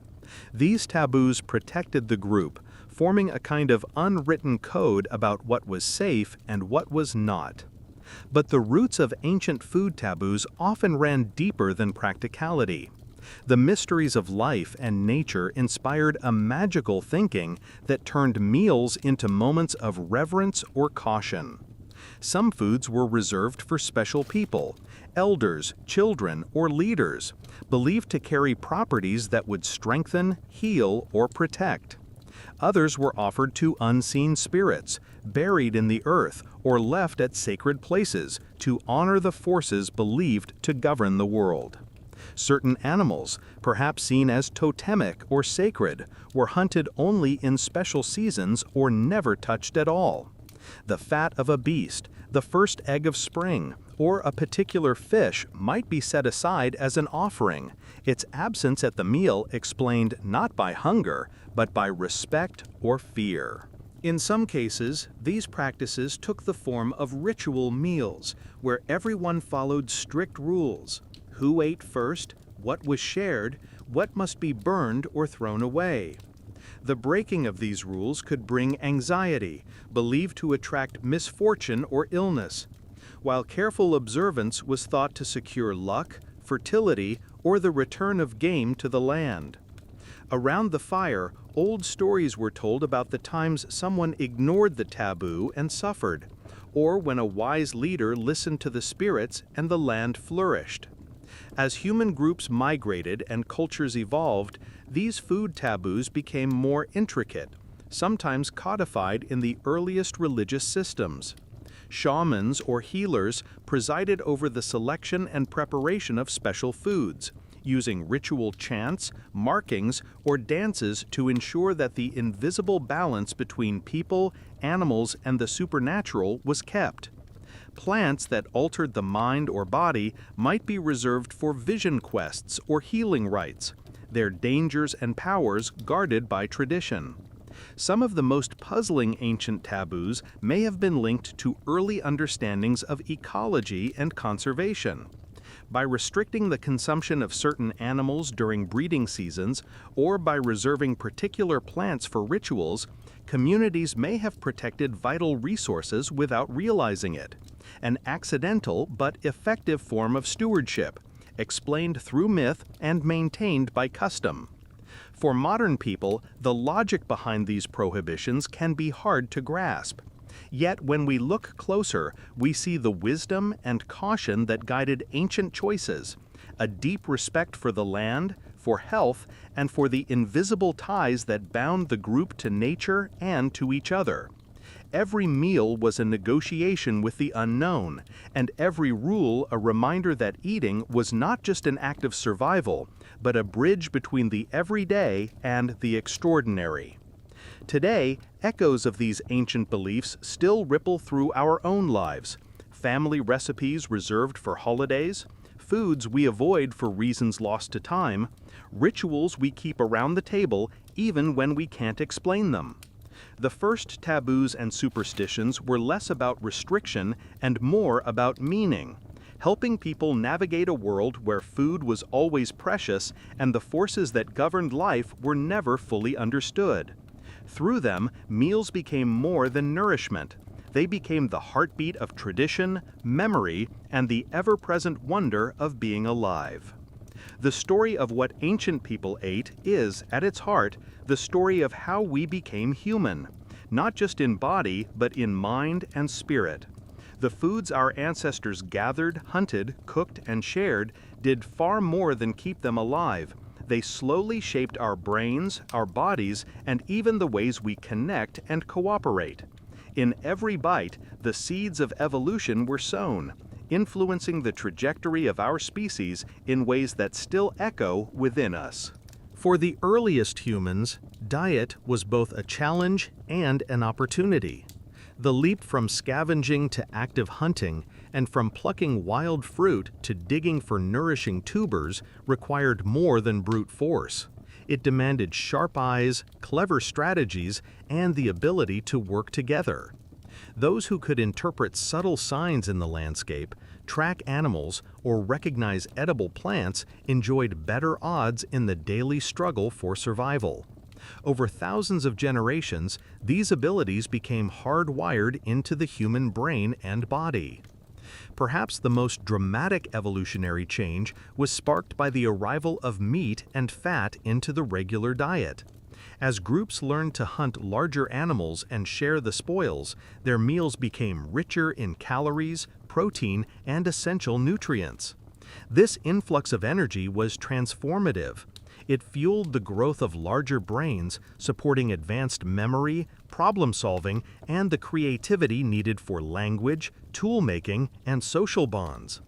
These taboos protected the group, forming a kind of unwritten code about what was safe and what was not. But the roots of ancient food taboos often ran deeper than practicality. The mysteries of life and nature inspired a magical thinking that turned meals into moments of reverence or caution. Some foods were reserved for special people, elders, children, or leaders, believed to carry properties that would strengthen, heal, or protect. Others were offered to unseen spirits, buried in the earth or left at sacred places to honor the forces believed to govern the world. Certain animals, perhaps seen as totemic or sacred, were hunted only in special seasons or never touched at all. The fat of a beast, the first egg of spring, or a particular fish might be set aside as an offering, its absence at the meal explained not by hunger, but by respect or fear. In some cases, these practices took the form of ritual meals, where everyone followed strict rules: who ate first, what was shared, what must be burned or thrown away. The breaking of these rules could bring anxiety, believed to attract misfortune or illness, while careful observance was thought to secure luck, fertility, or the return of game to the land. Around the fire, old stories were told about the times someone ignored the taboo and suffered, or when a wise leader listened to the spirits and the land flourished. As human groups migrated and cultures evolved, these food taboos became more intricate, sometimes codified in the earliest religious systems. Shamans or healers presided over the selection and preparation of special foods, using ritual chants, markings, or dances to ensure that the invisible balance between people, animals, and the supernatural was kept. Plants that altered the mind or body might be reserved for vision quests or healing rites, their dangers and powers guarded by tradition. Some of the most puzzling ancient taboos may have been linked to early understandings of ecology and conservation. By restricting the consumption of certain animals during breeding seasons, or by reserving particular plants for rituals, communities may have protected vital resources without realizing it. An accidental but effective form of stewardship, explained through myth and maintained by custom. For modern people, the logic behind these prohibitions can be hard to grasp. Yet when we look closer, we see the wisdom and caution that guided ancient choices, a deep respect for the land, for health, and for the invisible ties that bound the group to nature and to each other. Every meal was a negotiation with the unknown, and every rule a reminder that eating was not just an act of survival, but a bridge between the everyday and the extraordinary. Today, echoes of these ancient beliefs still ripple through our own lives. Family recipes reserved for holidays, foods we avoid for reasons lost to time, rituals we keep around the table even when we can't explain them. The first taboos and superstitions were less about restriction and more about meaning, helping people navigate a world where food was always precious and the forces that governed life were never fully understood. Through them, meals became more than nourishment. They became the heartbeat of tradition, memory, and the ever-present wonder of being alive. The story of what ancient people ate is, at its heart, the story of how we became human, not just in body, but in mind and spirit. The foods our ancestors gathered, hunted, cooked, and shared did far more than keep them alive. They slowly shaped our brains, our bodies, and even the ways we connect and cooperate. In every bite, the seeds of evolution were sown, influencing the trajectory of our species in ways that still echo within us. For the earliest humans, diet was both a challenge and an opportunity. The leap from scavenging to active hunting, and from plucking wild fruit to digging for nourishing tubers, required more than brute force. It demanded sharp eyes, clever strategies, and the ability to work together. Those who could interpret subtle signs in the landscape, track animals, or recognize edible plants enjoyed better odds in the daily struggle for survival. Over thousands of generations, these abilities became hardwired into the human brain and body. Perhaps the most dramatic evolutionary change was sparked by the arrival of meat and fat into the regular diet. As groups learned to hunt larger animals and share the spoils, their meals became richer in calories, protein, and essential nutrients. This influx of energy was transformative. It fueled the growth of larger brains, supporting advanced memory, problem-solving, and the creativity needed for language, tool-making, and social bonds.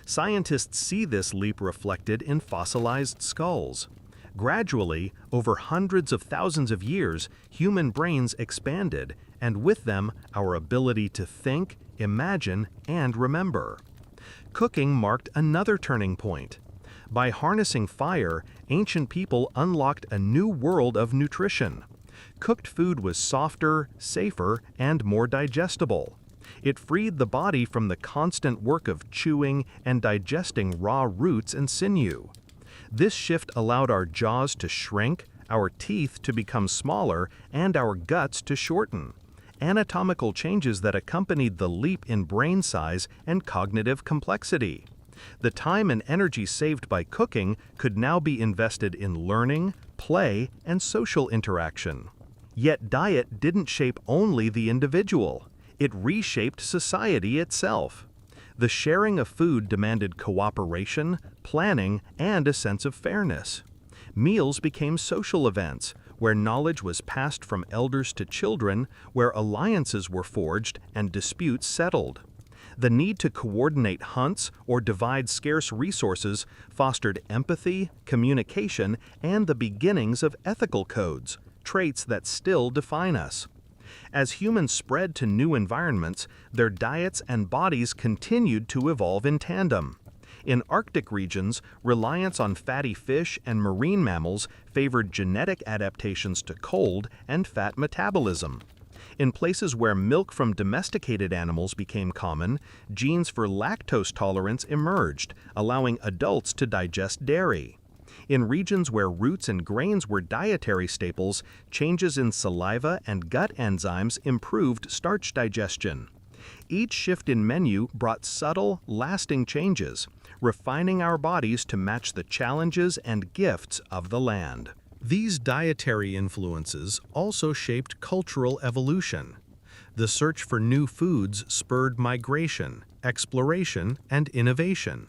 Scientists see this leap reflected in fossilized skulls. Gradually, over hundreds of thousands of years, human brains expanded, and with them, our ability to think, imagine, and remember. Cooking marked another turning point. By harnessing fire, ancient people unlocked a new world of nutrition. Cooked food was softer, safer, and more digestible. It freed the body from the constant work of chewing and digesting raw roots and sinew. This shift allowed our jaws to shrink, our teeth to become smaller, and our guts to shorten. Anatomical changes that accompanied the leap in brain size and cognitive complexity. The time and energy saved by cooking could now be invested in learning, play, and social interaction. Yet diet didn't shape only the individual. It reshaped society itself. The sharing of food demanded cooperation, planning, and a sense of fairness. Meals became social events, where knowledge was passed from elders to children, where alliances were forged and disputes settled. The need to coordinate hunts or divide scarce resources fostered empathy, communication, and the beginnings of ethical codes, traits that still define us. As humans spread to new environments, their diets and bodies continued to evolve in tandem. In Arctic regions, reliance on fatty fish and marine mammals favored genetic adaptations to cold and fat metabolism. In places where milk from domesticated animals became common, genes for lactose tolerance emerged, allowing adults to digest dairy. In regions where roots and grains were dietary staples, changes in saliva and gut enzymes improved starch digestion. Each shift in menu brought subtle, lasting changes, refining our bodies to match the challenges and gifts of the land. These dietary influences also shaped cultural evolution. The search for new foods spurred migration, exploration, and innovation.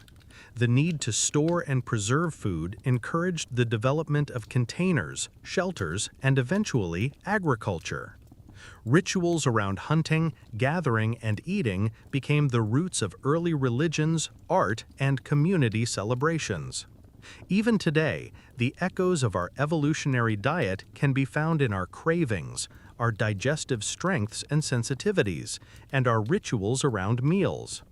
The need to store and preserve food encouraged the development of containers, shelters, and eventually agriculture. Rituals around hunting, gathering, and eating became the roots of early religions, art, and community celebrations. Even today, the echoes of our evolutionary diet can be found in our cravings, our digestive strengths and sensitivities, and our rituals around meals.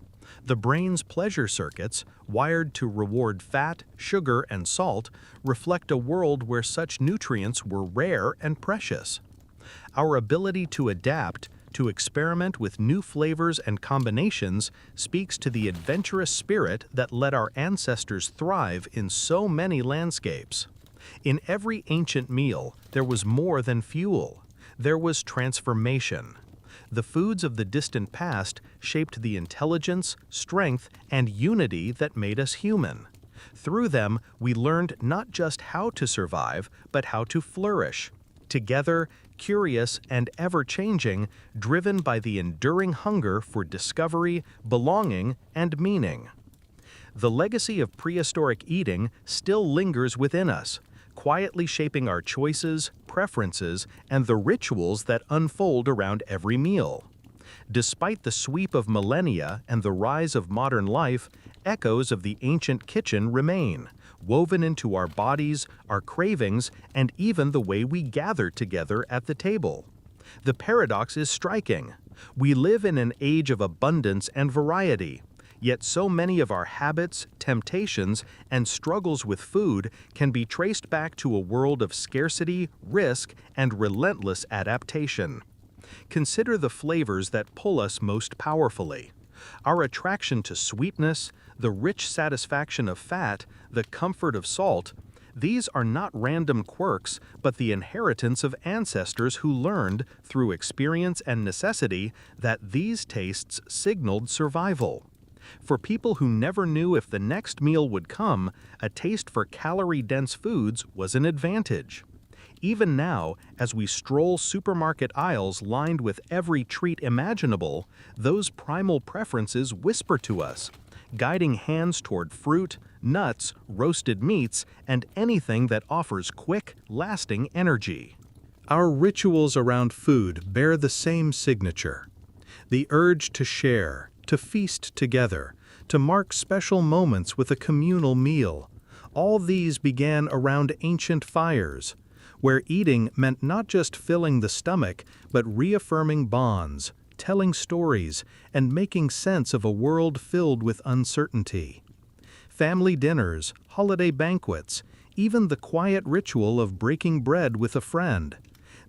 The brain's pleasure circuits, wired to reward fat, sugar, and salt, reflect a world where such nutrients were rare and precious. Our ability to adapt, to experiment with new flavors and combinations, speaks to the adventurous spirit that let our ancestors thrive in so many landscapes. In every ancient meal, there was more than fuel. There was transformation. The foods of the distant past shaped the intelligence, strength, and unity that made us human. Through them, we learned not just how to survive, but how to flourish. Together, curious and ever-changing, driven by the enduring hunger for discovery, belonging, and meaning. The legacy of prehistoric eating still lingers within us, quietly shaping our choices, preferences, and the rituals that unfold around every meal. Despite the sweep of millennia and the rise of modern life, echoes of the ancient kitchen remain, woven into our bodies, our cravings, and even the way we gather together at the table. The paradox is striking. We live in an age of abundance and variety, yet so many of our habits, temptations, and struggles with food can be traced back to a world of scarcity, risk, and relentless adaptation. Consider the flavors that pull us most powerfully. Our attraction to sweetness, the rich satisfaction of fat, the comfort of salt, these are not random quirks, but the inheritance of ancestors who learned, through experience and necessity, that these tastes signaled survival. For people who never knew if the next meal would come, a taste for calorie-dense foods was an advantage. Even now, as we stroll supermarket aisles lined with every treat imaginable, those primal preferences whisper to us, guiding hands toward fruit, nuts, roasted meats, and anything that offers quick, lasting energy. Our rituals around food bear the same signature. The urge to share, to feast together, to mark special moments with a communal meal. All these began around ancient fires, where eating meant not just filling the stomach, but reaffirming bonds, telling stories, and making sense of a world filled with uncertainty. Family dinners, holiday banquets, even the quiet ritual of breaking bread with a friend.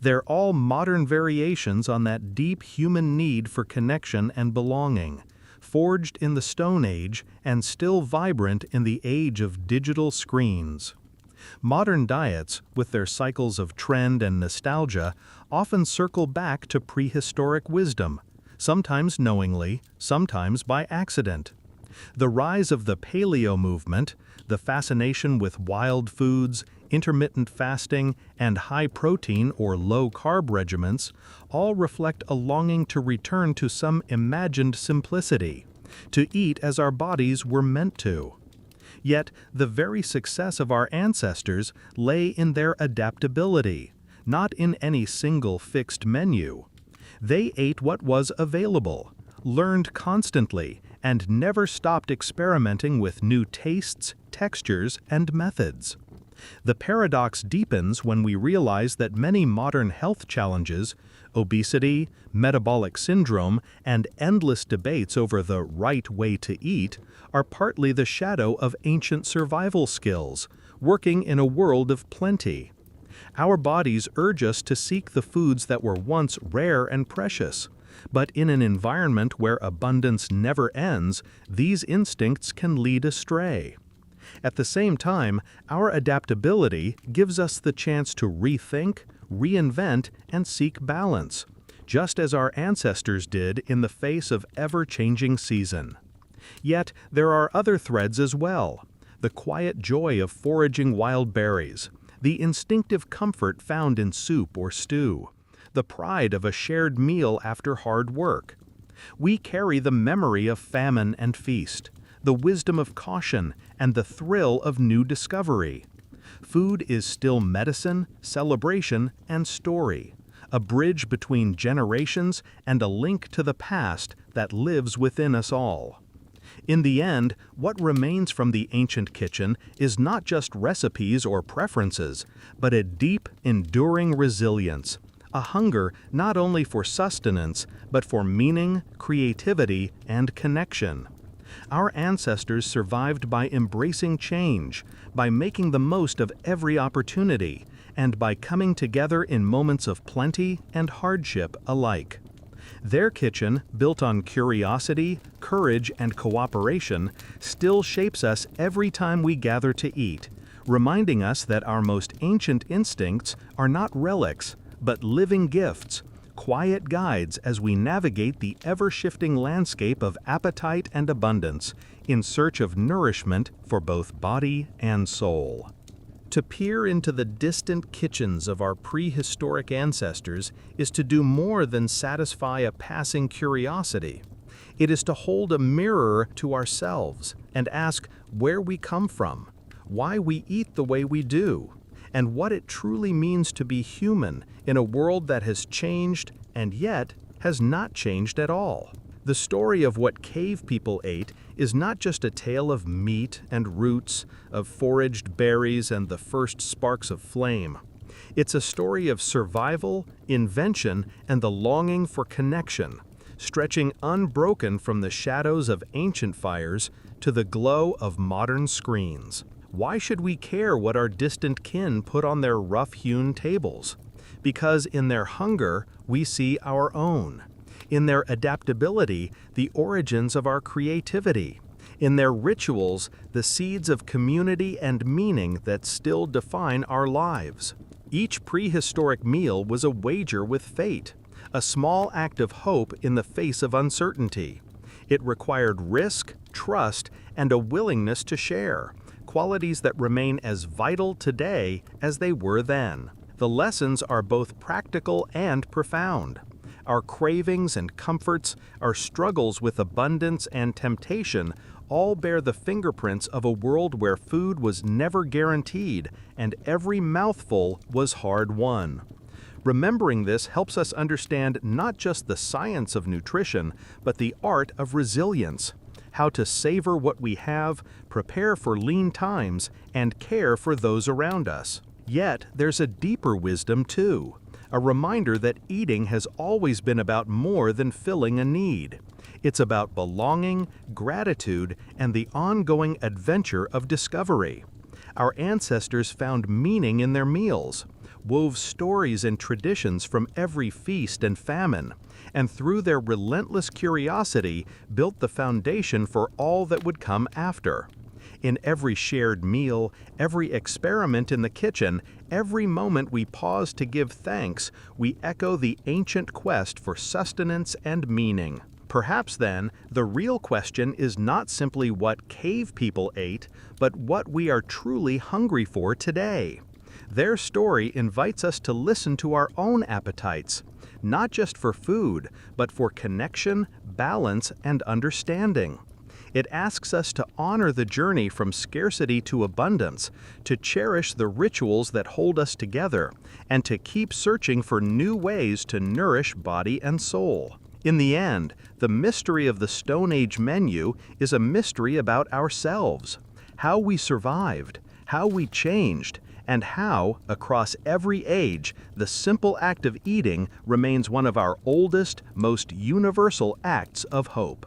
They're all modern variations on that deep human need for connection and belonging, forged in the Stone Age and still vibrant in the age of digital screens. Modern diets, with their cycles of trend and nostalgia, often circle back to prehistoric wisdom, sometimes knowingly, sometimes by accident. The rise of the paleo movement, the fascination with wild foods, intermittent fasting, and high-protein or low-carb regimens all reflect a longing to return to some imagined simplicity, to eat as our bodies were meant to. Yet, the very success of our ancestors lay in their adaptability, not in any single fixed menu. They ate what was available, learned constantly, and never stopped experimenting with new tastes, textures, and methods. The paradox deepens when we realize that many modern health challenges, obesity, metabolic syndrome, and endless debates over the right way to eat, are partly the shadow of ancient survival skills, working in a world of plenty. Our bodies urge us to seek the foods that were once rare and precious, but in an environment where abundance never ends, these instincts can lead astray. At the same time, our adaptability gives us the chance to rethink, reinvent, and seek balance, just as our ancestors did in the face of ever-changing season. Yet, there are other threads as well: the quiet joy of foraging wild berries, the instinctive comfort found in soup or stew, the pride of a shared meal after hard work. We carry the memory of famine and feast, the wisdom of caution, and the thrill of new discovery. Food is still medicine, celebration, and story, a bridge between generations and a link to the past that lives within us all. In the end, what remains from the ancient kitchen is not just recipes or preferences, but a deep, enduring resilience, a hunger not only for sustenance, but for meaning, creativity, and connection. Our ancestors survived by embracing change, by making the most of every opportunity, and by coming together in moments of plenty and hardship alike. Their kitchen, built on curiosity, courage, and cooperation, still shapes us every time we gather to eat, reminding us that our most ancient instincts are not relics, but living gifts, quiet guides as we navigate the ever-shifting landscape of appetite and abundance in search of nourishment for both body and soul. To peer into the distant kitchens of our prehistoric ancestors is to do more than satisfy a passing curiosity. It is to hold a mirror to ourselves and ask where we come from, why we eat the way we do, and what it truly means to be human in a world that has changed and yet has not changed at all. The story of what cave people ate is not just a tale of meat and roots, of foraged berries and the first sparks of flame. It's a story of survival, invention, and the longing for connection, stretching unbroken from the shadows of ancient fires to the glow of modern screens. Why should we care what our distant kin put on their rough-hewn tables? Because in their hunger, we see our own. In their adaptability, the origins of our creativity. In their rituals, the seeds of community and meaning that still define our lives. Each prehistoric meal was a wager with fate, a small act of hope in the face of uncertainty. It required risk, trust, and a willingness to share, qualities that remain as vital today as they were then. The lessons are both practical and profound. Our cravings and comforts, our struggles with abundance and temptation, all bear the fingerprints of a world where food was never guaranteed and every mouthful was hard-won. Remembering this helps us understand not just the science of nutrition, but the art of resilience, how to savor what we have, prepare for lean times, and care for those around us. Yet, there's a deeper wisdom too. A reminder that eating has always been about more than filling a need. It's about belonging, gratitude, and the ongoing adventure of discovery. Our ancestors found meaning in their meals, wove stories and traditions from every feast and famine, and through their relentless curiosity built the foundation for all that would come after. In every shared meal, every experiment in the kitchen, every moment we pause to give thanks, we echo the ancient quest for sustenance and meaning. Perhaps then, the real question is not simply what cave people ate, but what we are truly hungry for today. Their story invites us to listen to our own appetites, not just for food, but for connection, balance, and understanding. It asks us to honor the journey from scarcity to abundance, to cherish the rituals that hold us together, and to keep searching for new ways to nourish body and soul. In the end, the mystery of the Stone Age menu is a mystery about ourselves, how we survived, how we changed, and how, across every age, the simple act of eating remains one of our oldest, most universal acts of hope.